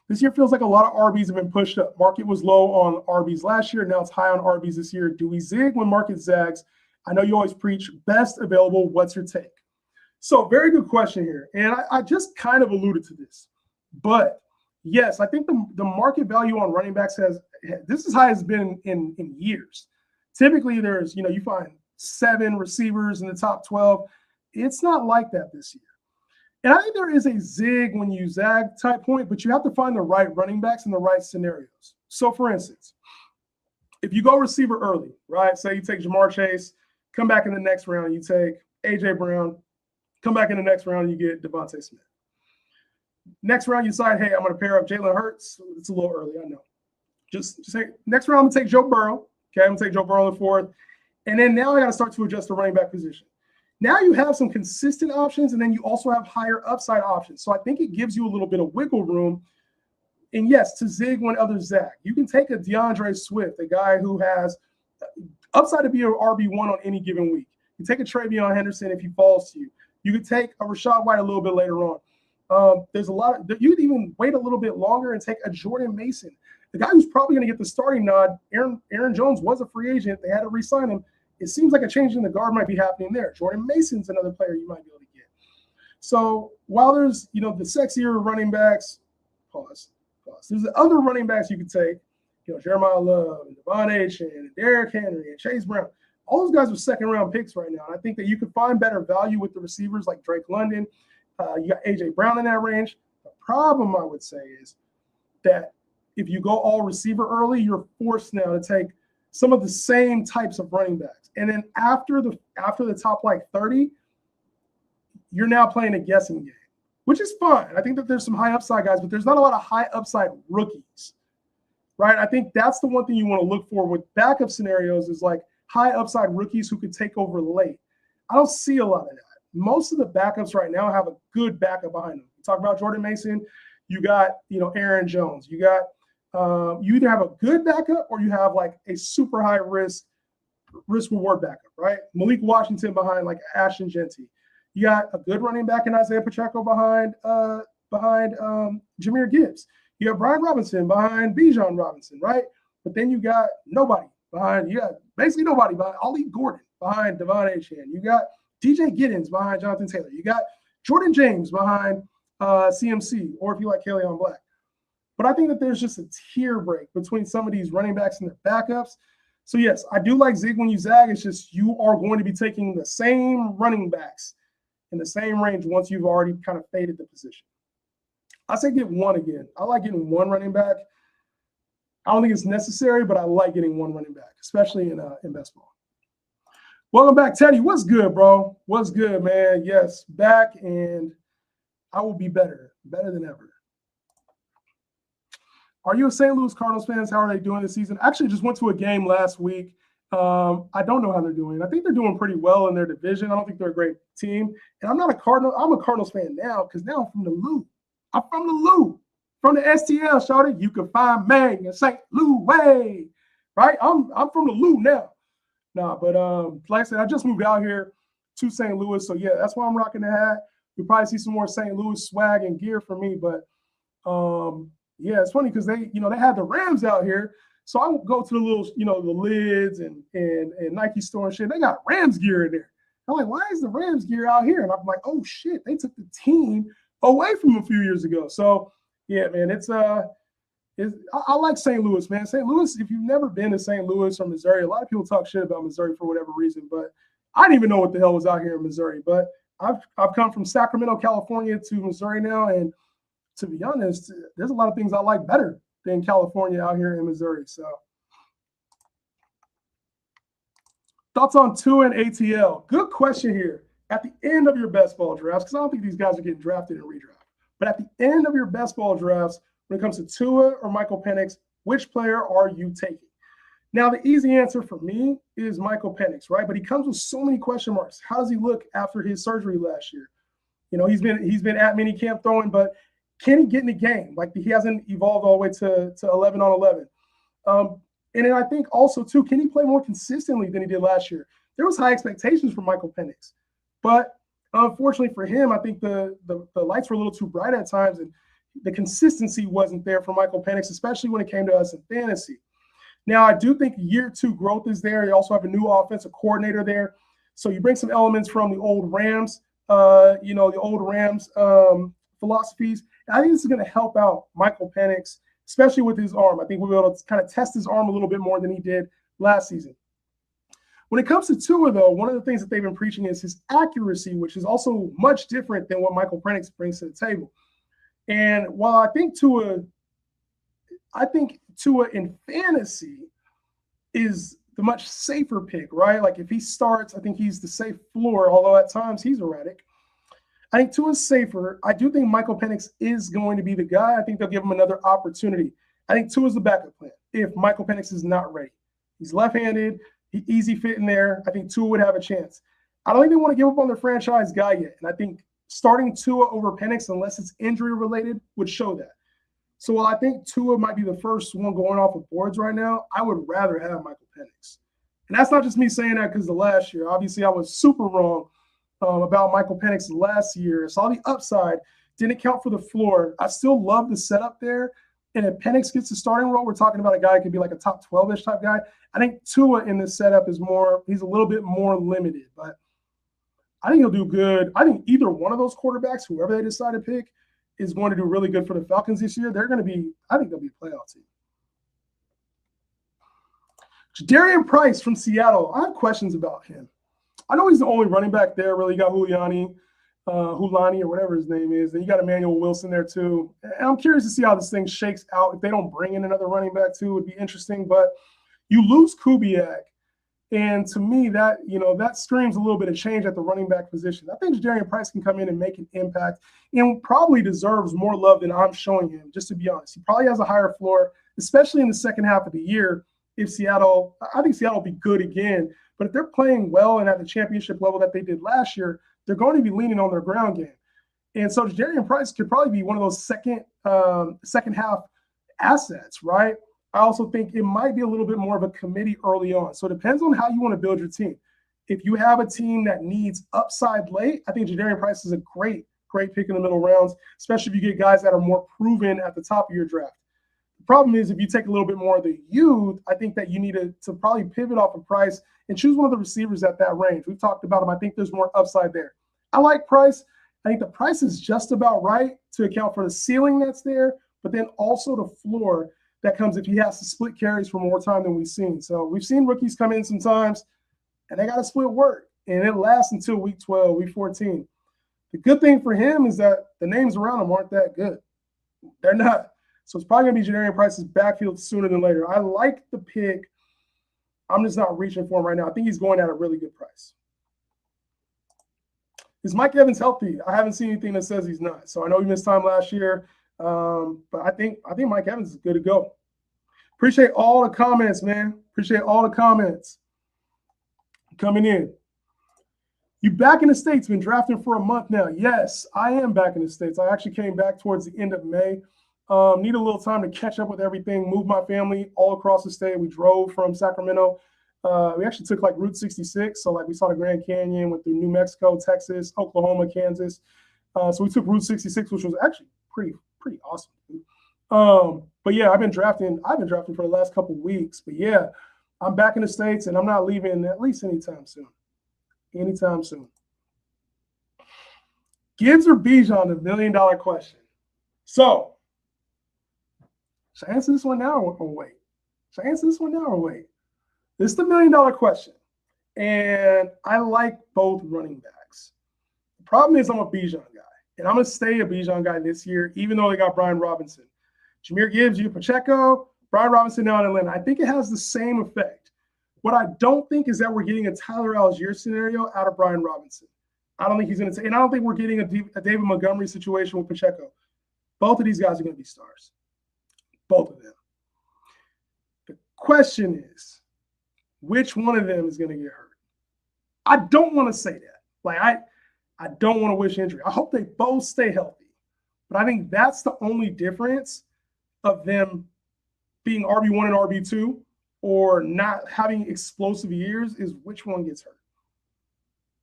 [SPEAKER 1] This year feels like a lot of RBs have been pushed up. Market was low on RBs last year. Now it's high on RBs this year. Do we zig when market zags? I know you always preach best available. What's your take? So very good question here. And I just kind of alluded to this. But yes, I think the market value on running backs this is high as it's been in years. Typically there's, you find 7 receivers in the top 12. It's not like that this year. And I think there is a zig when you zag type point, but you have to find the right running backs in the right scenarios. So for instance, if you go receiver early, right? Say you take Ja'Marr Chase, come back in the next round, you take A.J. Brown, come back in the next round, you get Devontae Smith. Next round, you decide, hey, I'm going to pair up Jalen Hurts. It's a little early, I know. Just say, next round, I'm going to take Joe Burrow. Okay, I'm going to take Joe Burrow in the 4th. And then now I got to start to adjust the running back position. Now you have some consistent options, and then you also have higher upside options. So I think it gives you a little bit of wiggle room. And yes, to zig when others zag. You can take a DeAndre Swift, a guy who has upside to be an RB1 on any given week. You take a TreVeyon Henderson if he falls to you. You could take a Rachaad White a little bit later on. There's a lot of, you could even wait a little bit longer and take a Jordan Mason, the guy who's probably going to get the starting nod. Aaron Jones was a free agent. They had to re-sign him. It seems like a change in the guard might be happening there. Jordan Mason's another player you might be able to get. So while there's, the sexier running backs, pause. There's the other running backs you could take, Jeremiah Love and Devon Achane and Derrick Henry and Chase Brown. All those guys are second-round picks right now. And I think that you could find better value with the receivers like Drake London. You got A.J. Brown in that range. The problem, I would say, is that if you go all receiver early, you're forced now to take some of the same types of running backs. And then after the top 30, you're now playing a guessing game, which is fine. I think that there's some high upside guys, but there's not a lot of high upside rookies, right? I think that's the one thing you want to look for with backup scenarios is like high upside rookies who could take over late. I don't see a lot of that. Most of the backups right now have a good backup behind them. You talk about Jordan Mason, you got, Aaron Jones, you got, you either have a good backup or you have like a super high risk reward backup, right? Malik Washington behind like Ashton Genty. You got a good running back in Isaiah Pacheco behind Jahmyr Gibbs. You have Brian Robinson behind Bijan Robinson, right? But then you got nobody behind. You got basically nobody behind Ollie Gordon behind Devon Achane. You got DJ Giddens behind Jonathan Taylor. You got Jordan James behind CMC, or if you like Kaleon Black. But I think that there's just a tier break between some of these running backs and their backups. So, yes, I do like zig when you zag. It's just you are going to be taking the same running backs in the same range once you've already kind of faded the position. I say get one again. I like getting one running back. I don't think it's necessary, but I like getting one running back, especially in best ball. Welcome back, Teddy. What's good, bro? What's good, man? Yes, back, and I will be better than ever. Are you a St. Louis Cardinals fan? How are they doing this season? Actually, just went to a game last week. I don't know how they're doing. I think they're doing pretty well in their division. I don't think they're a great team. And I'm not a Cardinal. I'm a Cardinals fan now because now I'm from the Lou. I'm from the Lou. From the STL, shorty. You can find me in St. Louis. Right? I'm from the Lou now. Nah, but like I said, I just moved out here to St. Louis. So, yeah, that's why I'm rocking the hat. You'll probably see some more St. Louis swag and gear from me. But, yeah, it's funny because they had the Rams out here. So I would go to the little, the Lids and Nike store and shit. They got Rams gear in there. I'm like, why is the Rams gear out here? And I'm like, oh shit, they took the team away from a few years ago. So yeah, man, I like St. Louis, man. St. Louis, if you've never been to St. Louis or Missouri, a lot of people talk shit about Missouri for whatever reason, but I didn't even know what the hell was out here in Missouri. But I've come from Sacramento, California to Missouri now, and to be honest, there's a lot of things I like better than California out here in Missouri. So thoughts on Tua and ATL? Good question here. At the end of your best ball drafts, because I don't think these guys are getting drafted in redraft, but at the end of your best ball drafts, when it comes to Tua or Michael Penix, which player are you taking? Now, the easy answer for me is Michael Penix, right? But he comes with so many question marks. How does he look after his surgery last year? You know, he's been at minicamp throwing, but can he get in the game? Like, he hasn't evolved all the way to 11 on 11. And then I think also, too, can he play more consistently than he did last year? There was high expectations for Michael Penix. But unfortunately for him, I think the lights were a little too bright at times, and the consistency wasn't there for Michael Penix, especially when it came to us in fantasy. Now, I do think year 2 growth is there. You also have a new offensive coordinator there. So you bring some elements from the old Rams, philosophies. And I think this is going to help out Michael Penix, especially with his arm. I think we'll be able to kind of test his arm a little bit more than he did last season. When it comes to Tua, though, one of the things that they've been preaching is his accuracy, which is also much different than what Michael Penix brings to the table. And while I think Tua in fantasy is the much safer pick, right? Like, if he starts, I think he's the safe floor, although at times he's erratic. I think Tua's safer. I do think Michael Penix is going to be the guy. I think they'll give him another opportunity. I think Tua's the backup plan if Michael Penix is not ready. He's left-handed, easy fit in there. I think Tua would have a chance. I don't think they want to give up on their franchise guy yet. And I think starting Tua over Penix, unless it's injury-related, would show that. So while I think Tua might be the first one going off of boards right now, I would rather have Michael Penix. And that's not just me saying that because of last year. Obviously, I was super wrong about Michael Penix last year. Saw the upside, didn't count for the floor. I still love the setup there. And if Penix gets the starting role, we're talking about a guy who could be like a top 12-ish type guy. I think Tua in this setup he's a little bit more limited. But I think he'll do good. I think either one of those quarterbacks, whoever they decide to pick, is going to do really good for the Falcons this year. I think they'll be a playoff team. Jadarian Price from Seattle. I have questions about him. I know he's the only running back there. Really, you got Hulani, or whatever his name is. Then you got Emmanuel Wilson there too. And I'm curious to see how this thing shakes out. If they don't bring in another running back too, it would be interesting. But you lose Kubiak, and to me, that screams a little bit of change at the running back position. I think Jadarian Price can come in and make an impact, and probably deserves more love than I'm showing him. Just to be honest, he probably has a higher floor, especially in the second half of the year. I think Seattle will be good again. But if they're playing well and at the championship level that they did last year, they're going to be leaning on their ground game. And so Jadarian Price could probably be one of those second half assets, right? I also think it might be a little bit more of a committee early on. So it depends on how you want to build your team. If you have a team that needs upside late, I think Jadarian Price is a great pick in the middle rounds, especially if you get guys that are more proven at the top of your draft. The problem is if you take a little bit more of the youth, I think that you need to probably pivot off of Price and choose one of the receivers at that range. We've talked about him. I think there's more upside there. I like Price. I think the price is just about right to account for the ceiling that's there, but then also the floor that comes if he has to split carries for more time than we've seen. So we've seen rookies come in sometimes, and they got to split work, and it lasts until week 12, week 14. The good thing for him is that the names around him aren't that good. They're not. So it's probably going to be Jadarian Price's backfield sooner than later. I like the pick. I'm just not reaching for him right now. I think he's going at a really good price. Is Mike Evans healthy? I haven't seen anything that says he's not. So I know he missed time last year, but I think Mike Evans is good to go. Appreciate all the comments, man. Appreciate all the comments coming in. You back in the States, been drafting for a month now. Yes, I am back in the States. I actually came back towards the end of May. Need a little time to catch up with everything, move my family all across the state. We drove from Sacramento. We actually took like Route 66. So like we saw the Grand Canyon, went through New Mexico, Texas, Oklahoma, Kansas. So we took Route 66, which was actually pretty awesome. But yeah, I've been drafting for the last couple of weeks. But yeah, I'm back in the States and I'm not leaving at least anytime soon. Anytime soon. Gibbs or Bijan, the $1 million question. So, should I answer this one now or wait? This is the $1 million question. And I like both running backs. The problem is I'm a Bijan guy. And I'm going to stay a Bijan guy this year, even though they got Brian Robinson. Jahmyr Gibbs, you Pacheco, Brian Robinson now in Atlanta. I think it has the same effect. What I don't think is that we're getting a Tyler Algier scenario out of Brian Robinson. I don't think he's going to – and I don't think we're getting a David Montgomery situation with Pacheco. Both of these guys are going to be stars. Both of them. The question is, which one of them is going to get hurt. I don't want to say that. Like, I don't want to wish injury. I hope they both stay healthy. But I think that's the only difference of them being RB1 and RB2 or not having explosive years is which one gets hurt.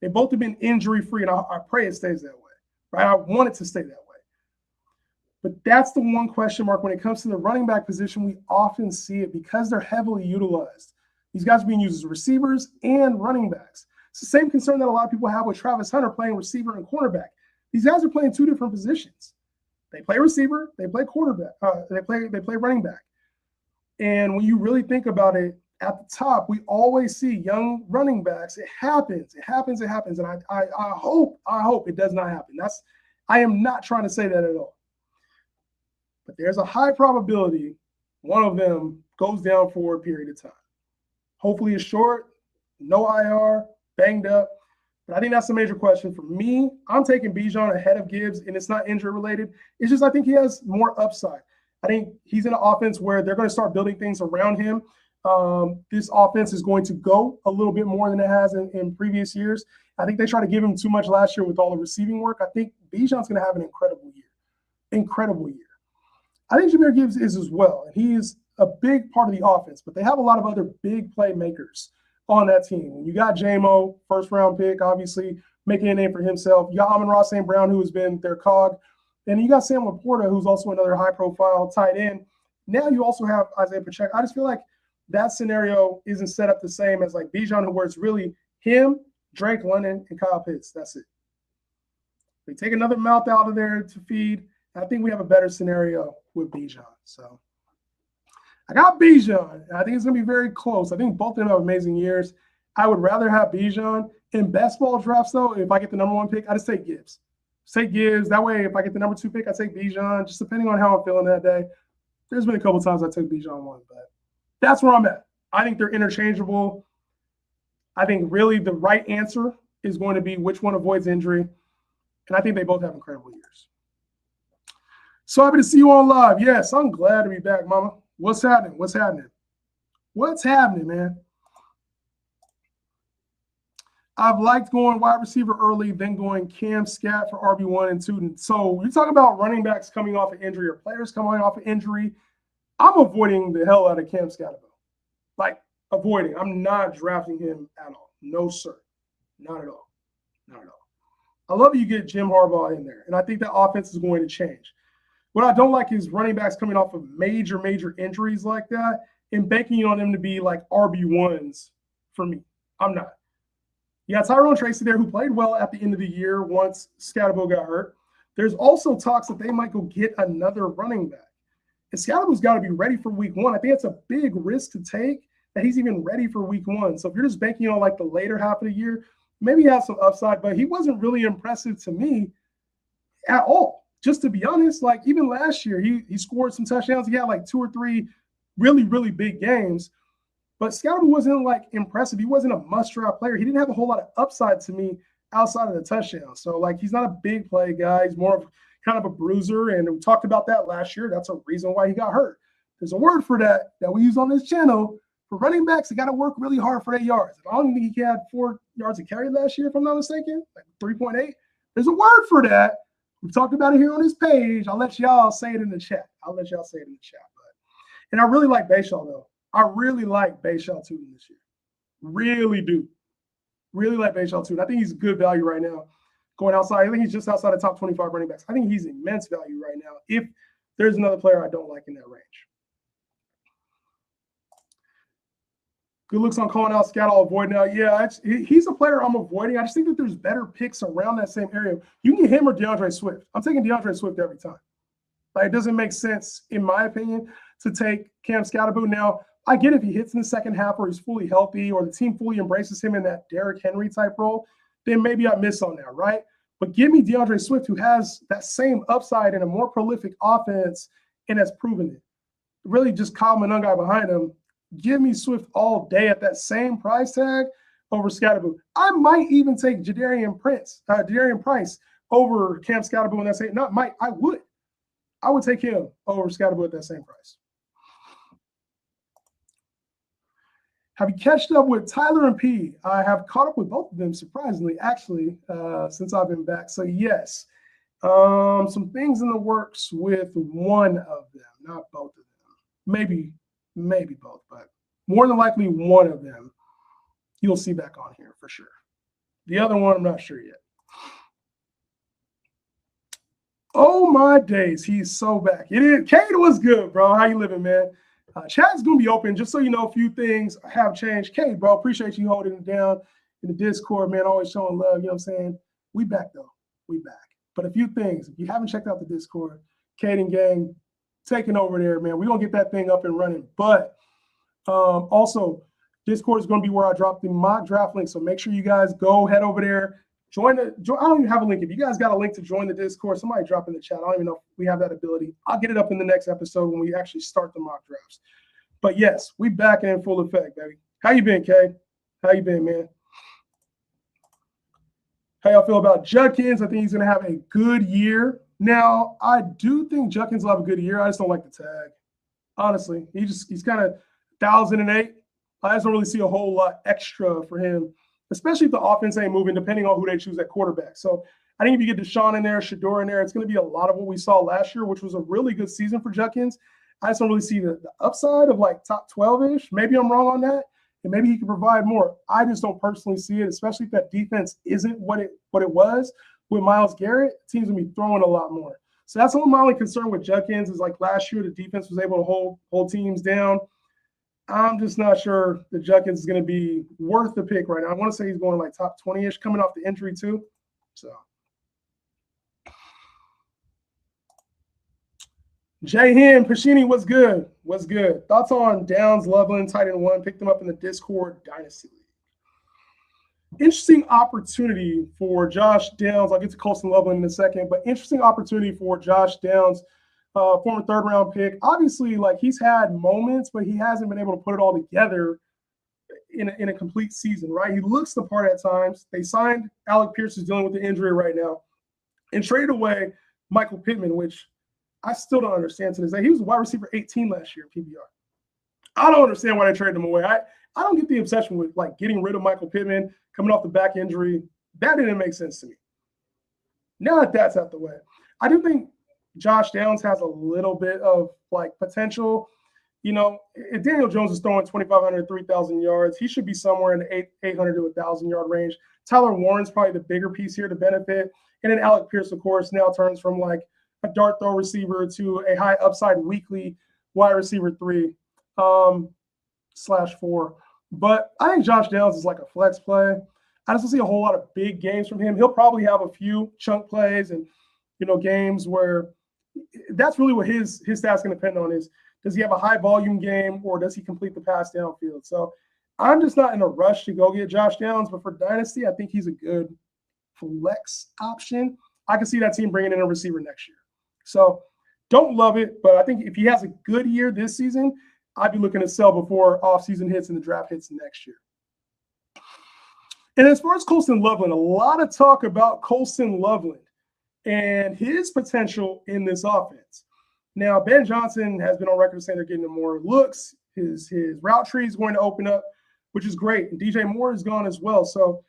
[SPEAKER 1] They both have been injury-free, and I pray it stays that way. Right? I want it to stay that way. But that's the one question mark when it comes to the running back position. We often see it because they're heavily utilized. These guys are being used as receivers and running backs. It's the same concern that a lot of people have with Travis Hunter playing receiver and cornerback. These guys are playing two different positions. They play receiver, they play quarterback, they play running back. And when you really think about it, at the top, we always see young running backs. It happens. And I hope it does not happen. I am not trying to say that at all. But there's a high probability one of them goes down for a period of time. Hopefully it's short, no IR, banged up. But I think that's the major question for me. I'm taking Bijan ahead of Gibbs, and it's not injury related. It's just I think he has more upside. I think he's in an offense where they're going to start building things around him. This offense is going to go a little bit more than it has in previous years. I think they tried to give him too much last year with all the receiving work. I think Bijan's going to have an incredible year. I think Jahmyr Gibbs is as well. And he is a big part of the offense, but they have a lot of other big playmakers on that team. You got J-Mo, first-round pick, obviously making a name for himself. You got Amon-Ra St. Brown, who has been their cog. And you got Sam Laporta, who's also another high-profile tight end. Now you also have Isaiah Pacheco. I just feel like that scenario isn't set up the same as like Bijan, where it's really him, Drake London, and Kyle Pitts. That's it. They take another mouth out of there to feed. I think we have a better scenario with Bijan. So I got Bijan. I think it's going to be very close. I think both of them have amazing years. I would rather have Bijan. In best ball drafts, though, if I get the number one pick, I just take Gibbs. Take Gibbs. That way, if I get the number two pick, I take Bijan, just depending on how I'm feeling that day. There's been a couple times I took Bijan one, but that's where I'm at. I think they're interchangeable. I think really the right answer is going to be which one avoids injury. And I think they both have incredible years. So happy to see you on live. Yes, I'm glad to be back, mama. What's happening? What's happening, man? I've liked going wide receiver early, then going Cam Scat for RB1 and 2. So you're talking about running backs coming off of injury or players coming off of injury. I'm avoiding the hell out of Cam Scatterbo. Like, avoiding. I'm not drafting him at all. No, sir. Not at all. I love you get Jim Harbaugh in there, and I think that offense is going to change. What I don't like is running backs coming off of major injuries like that and banking on them to be like RB1s for me. I'm not. You got Tyrone Tracy there, who played well at the end of the year once Scatterbo got hurt. There's also talks that they might go get another running back. And Scatterbo's got to be ready for week one. I think it's a big risk to take that he's even ready for week one. So if you're just banking on like the later half of the year, maybe he has some upside, but he wasn't really impressive to me at all. Just to be honest, like even last year, he scored some touchdowns. He had like 2 or 3 really big games. But Scatterbo wasn't like impressive. He wasn't a must-draft player. He didn't have a whole lot of upside to me outside of the touchdown. So like he's not a big play guy. He's more of kind of a bruiser. And we talked about that last year. That's a reason why he got hurt. There's a word for that we use on this channel. For running backs, they got to work really hard for their yards. I don't think he had 4 yards of carry last year, if I'm not mistaken, like 3.8. There's a word for that. We've talked about it here on this page. I'll let y'all say it in the chat. And I really like Bashaw, though. I really like Bashaw Tootin this year. Really do. Really like Bashaw Tootin. I think he's good value right now. Going outside, I think he's just outside the top 25 running backs. I think he's immense value right now if there's another player I don't like in that range. Good looks on calling out Scat. I'll avoid now. Yeah, he's a player I'm avoiding. I just think that there's better picks around that same area. You can get him or DeAndre Swift. I'm taking DeAndre Swift every time. Like, it doesn't make sense, in my opinion, to take Cam Scatterbo. Now, I get if he hits in the second half or he's fully healthy or the team fully embraces him in that Derrick Henry type role, then maybe I miss on that, right? But give me DeAndre Swift, who has that same upside in a more prolific offense and has proven it. Really just Kyle Monangai behind him. Give me Swift all day at that same price tag over Scatterbo. I might even take Jadarian Price over Cam Scatterbo in that same. Not might, I would. I would take him over Scatterbo at that same price. Have you catched up with Tyler and P? I have caught up with both of them, surprisingly, actually, since I've been back. So, yes, some things in the works with one of them, not both of them. Maybe both, but more than likely one of them you'll see back on here for sure. The other one, I'm not sure yet. Oh, my days. He's so back. It is. Cade, what's good, bro? How you living, man? Chat's going to be open. Just so you know, a few things have changed. Cade, bro, appreciate you holding it down in the Discord, man. Always showing love. You know what I'm saying? We back, though. We back. But a few things. If you haven't checked out the Discord, Cade and gang taking over there, man. We're going to get that thing up and running. But also, Discord is going to be where I drop the mock draft link. So make sure you guys go head over there. I don't even have a link. If you guys got a link to join the Discord, somebody drop in the chat. I don't even know if we have that ability. I'll get it up in the next episode when we actually start the mock drafts. But yes, we back in full effect, baby. How you been, Kay? How you been, man? How y'all feel about Judkins? I think he's going to have a good year. Now, I do think Judkins will have a good year. I just don't like the tag. Honestly, he's kind of 1,008. I just don't really see a whole lot extra for him, especially if the offense ain't moving, depending on who they choose at quarterback. So I think if you get Deshaun in there, Shedeur in there, it's going to be a lot of what we saw last year, which was a really good season for Judkins. I just don't really see the upside of like top 12-ish. Maybe I'm wrong on that, and maybe he can provide more. I just don't personally see it, especially if that defense isn't what it was with Myles Garrett. Teams going to be throwing a lot more. So that's my only concern with Judkins is like last year the defense was able to hold teams down. I'm just not sure that Judkins is going to be worth the pick right now. I want to say he's going like top 20-ish, coming off the injury too. So, Jay Hen, Pashini, what's good? What's good? Thoughts on Downs, Loveland, tight end 1? Picked them up in the Discord Dynasty League. Interesting opportunity for Josh Downs. I'll get to Colston Loveland in a second, but interesting opportunity for Josh Downs. Former third-round pick. Obviously, like he's had moments, but he hasn't been able to put it all together in a complete season, right? He looks the part at times. They signed Alec Pierce, who's dealing with the injury right now, and traded away Michael Pittman, which I still don't understand to this day. He was a wide receiver 18 last year in PBR. I don't understand why they traded him away. I don't get the obsession with like getting rid of Michael Pittman, coming off the back injury. That didn't make sense to me. Now that that's out the way, I do think Josh Downs has a little bit of like potential. You know, if Daniel Jones is throwing 2,500, 3,000 yards, he should be somewhere in the 800 to 1,000 yard range. Tyler Warren's probably the bigger piece here to benefit. And then Alec Pierce, of course, now turns from like a dart throw receiver to a high upside weekly wide receiver 3/4. But I think Josh Downs is like a flex play. I just don't see a whole lot of big games from him. He'll probably have a few chunk plays and, games where that's really what his stats can depend on is, does he have a high volume game or does he complete the pass downfield? So I'm just not in a rush to go get Josh Downs, but for Dynasty, I think he's a good flex option. I can see that team bringing in a receiver next year. So don't love it, but I think if he has a good year this season, I'd be looking to sell before offseason hits and the draft hits next year. And as far as Colston Loveland, a lot of talk about Colston Loveland and his potential in this offense. Now, Ben Johnson has been on record saying they're getting him more looks. His route tree is going to open up, which is great. And DJ Moore is gone as well. So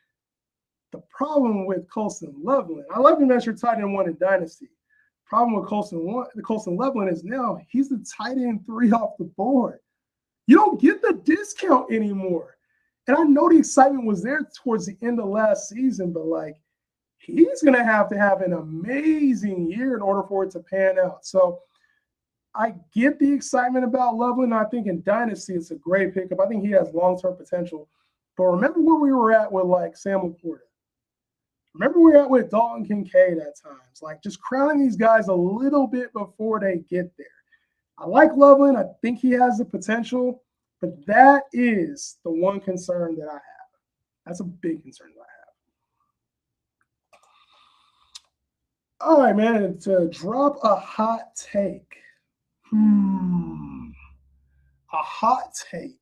[SPEAKER 1] the problem with Colston Loveland, I love him as your tight end 1 in Dynasty. Problem with Colston Loveland is now he's the tight end 3 off the board. You don't get the discount anymore. And I know the excitement was there towards the end of last season, but like, he's going to have an amazing year in order for it to pan out. So I get the excitement about Loveland. I think in Dynasty, it's a great pickup. I think he has long-term potential. But remember where we were at with like Sam Laporta. Remember where we were at with Dalton Kincaid at times. Like just crowning these guys a little bit before they get there. I like Loveland. I think he has the potential. But that is the one concern that I have. That's a big concern that I have. All right, man, to drop a hot take. A hot take.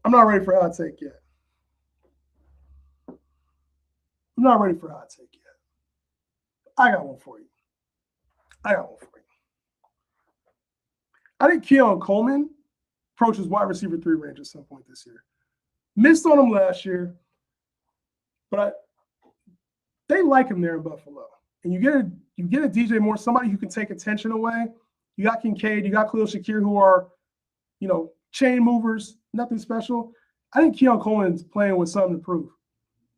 [SPEAKER 1] I'm not ready for a hot take yet. I got one for you. I think Keon Coleman approaches wide receiver 3 range at some point this year. Missed on him last year, but they like him there in Buffalo. And you get a DJ Moore, somebody who can take attention away. You got Kincaid, you got Khalil Shakir, who are, chain movers, nothing special. I think Keon Coleman's playing with something to prove.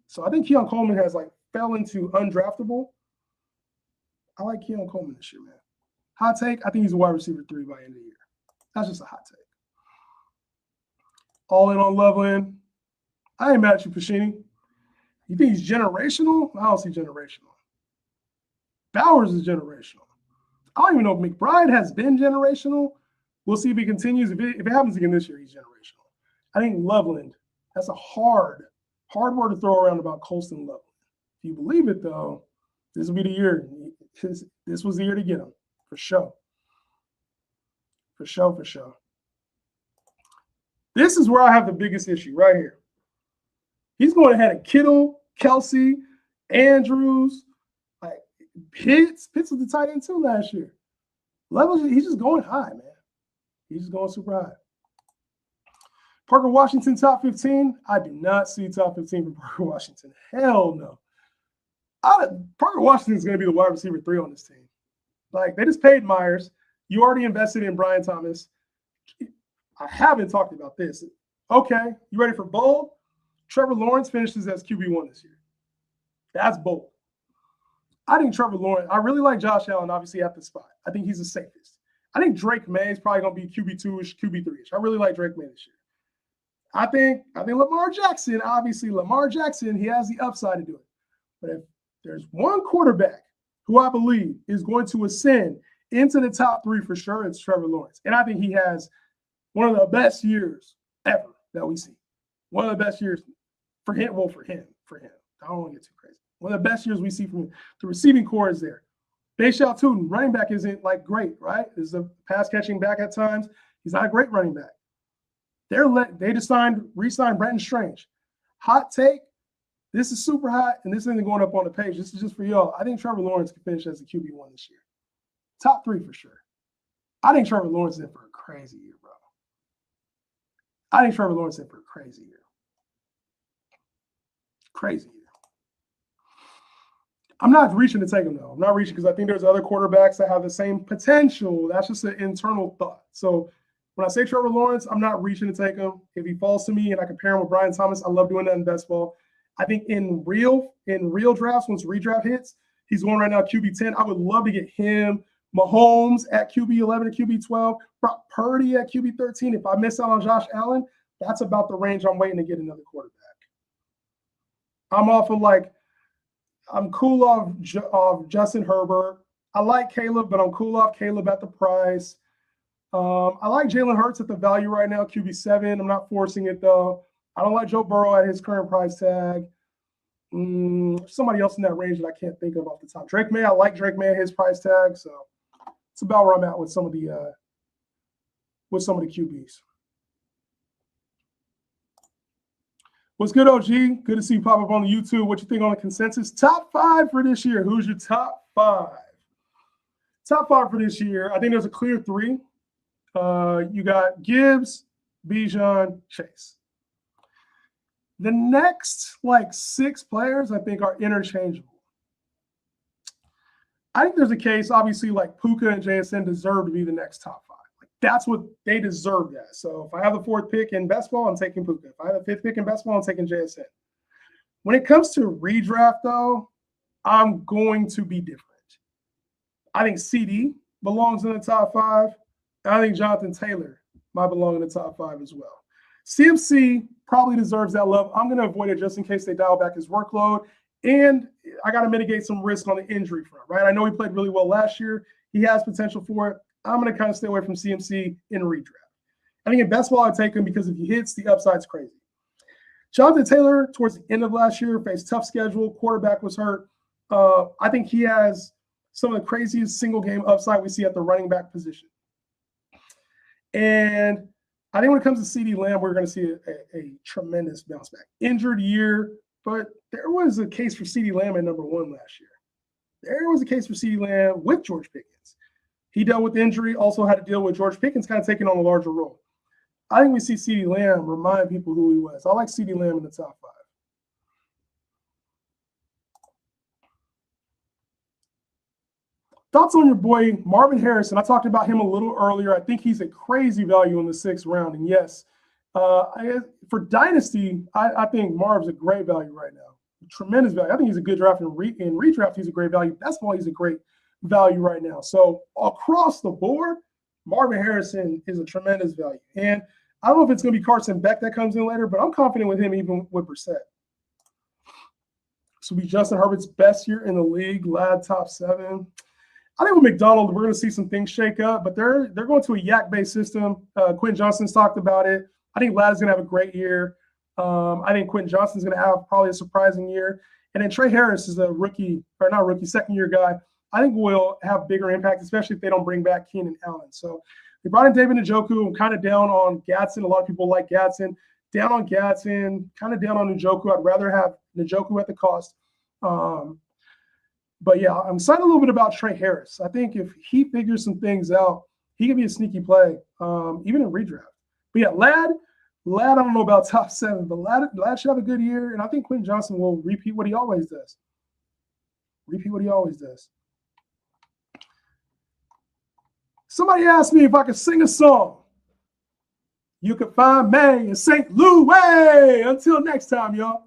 [SPEAKER 1] So I think Keon Coleman has fell into undraftable. I like Keon Coleman this year, man. Hot take, I think he's a wide receiver 3 by the end of the year. That's just a hot take. All in on Loveland. I ain't mad at you, Pacini. You think he's generational? I don't see generational. Bowers is generational. I don't even know if McBride has been generational. We'll see if he continues. If it happens again this year, he's generational. I think Loveland, that's a hard word to throw around about Colston Loveland. If you believe it, though, this will be the year. This was the year to get him, for sure. For sure. This is where I have the biggest issue right here. He's going ahead of Kittle, Kelsey, Andrews, Pitts. Pitts was the tight end too last year. Levels, he's just going high, man. He's just going super high. Parker Washington, top 15. I do not see top 15 for Parker Washington. Hell no. Parker Washington is going to be the wide receiver 3 on this team. They just paid Myers. You already invested in Brian Thomas. I haven't talked about this. Okay, you ready for bold? Trevor Lawrence finishes as QB1 this year. That's bold. I think Trevor Lawrence, I really like Josh Allen, obviously, at the spot. I think he's the safest. I think Drake May is probably going to be QB2-ish, QB3-ish. I really like Drake May this year. I think Lamar Jackson, he has the upside to do it. But if there's one quarterback who I believe is going to ascend into the top 3 for sure, it's Trevor Lawrence. And I think he has one of the best years ever that we see. One of the best years for him. Well, for him. I don't want to get too crazy. One of the best years we see from him. The receiving core is there. Bayshaw Tootin, running back, isn't great, right? Is a pass catching back at times. He's not a great running back. They just re-signed Brenton Strange. Hot take. This is super hot, and this isn't going up on the page. This is just for y'all. I think Trevor Lawrence can finish as a QB1 this year. Top 3 for sure. I think Trevor Lawrence is in for a crazy year, bro. Crazy year. I'm not reaching to take him, though. I'm not reaching because I think there's other quarterbacks that have the same potential. That's just an internal thought. So when I say Trevor Lawrence, I'm not reaching to take him. If he falls to me and I compare him with Brian Thomas, I love doing that in best ball. I think in real drafts, once redraft hits, he's going right now QB10. I would love to get him, Mahomes at QB11 and QB12, Brock Purdy at QB13. If I miss out on Josh Allen, that's about the range I'm waiting to get another quarterback. I'm cool off Justin Herbert. I like Caleb, but I'm cool off Caleb at the price. I like Jalen Hurts at the value right now, QB7. I'm not forcing it, though. I don't like Joe Burrow at his current price tag. Somebody else in that range that I can't think of off the top. Drake May, I like Drake May at his price tag. So it's about where I'm at with some of the QBs. What's good, OG? Good to see you pop up on the YouTube. What you think on the consensus? Top 5 for this year. Who's your top 5? Top 5 for this year. I think there's a clear 3. You got Gibbs, Bijan, Chase. The next 6 players I think are interchangeable. I think there's a case, obviously, Puka and JSN deserve to be the next top 5. That's what they deserve that. So if I have the 4th pick in best ball, I'm taking Puka. If I have the 5th pick in best ball, I'm taking JSN. When it comes to redraft, though, I'm going to be different. I think CD belongs in the top 5. And I think Jonathan Taylor might belong in the top 5 as well. CMC probably deserves that love. I'm going to avoid it just in case they dial back his workload. And I got to mitigate some risk on the injury front, right? I know he played really well last year. He has potential for it. I'm going to kind of stay away from CMC in redraft. I think in best ball, I'd take him because if he hits, the upside's crazy. Jonathan Taylor, towards the end of last year, faced tough schedule. Quarterback was hurt. I think he has some of the craziest single-game upside we see at the running back position. And I think when it comes to CeeDee Lamb, we're going to see a tremendous bounce back. Injured year, but there was a case for CeeDee Lamb at number 1 last year. There was a case for CeeDee Lamb with George Pickens. He dealt with injury, also had to deal with George Pickens kind of taking on a larger role. I think we see CeeDee Lamb remind people who he was. I like CeeDee Lamb in the top 5. Thoughts on your boy Marvin Harrison? I talked about him a little earlier. I think he's a crazy value in the 6th round. And yes, for Dynasty, I think Marv's a great value right now. Tremendous value. I think he's a good draft. In redraft, he's a great value. That's why he's a great value right now. So across the board, Marvin Harrison is a tremendous value. And I don't know if it's going to be Carson Beck that comes in later, but I'm confident with him even with Brissett. This will be Justin Herbert's best year in the league, lad top 7. I think with McDonald, we're going to see some things shake up, but they're going to a yak-based system. Quentin Johnston's talked about it. I think Ladd's going to have a great year. I think Quentin Johnston's going to have probably a surprising year. And then Trey Harris is a second-year guy. I think will have bigger impact, especially if they don't bring back Keenan Allen. So they brought in David Njoku. I'm kind of down on Gadsden. A lot of people like Gadsden. Down on Gadsden, kind of down on Njoku. I'd rather have Njoku at the cost. But yeah, I'm excited a little bit about Trey Harris. I think if he figures some things out, he can be a sneaky play, even in redraft. But yeah, Ladd, I don't know about top 7, but Ladd should have a good year, and I think Quentin Johnston will repeat what he always does. Somebody asked me if I could sing a song. You can find me in St. Louis. Until next time, y'all.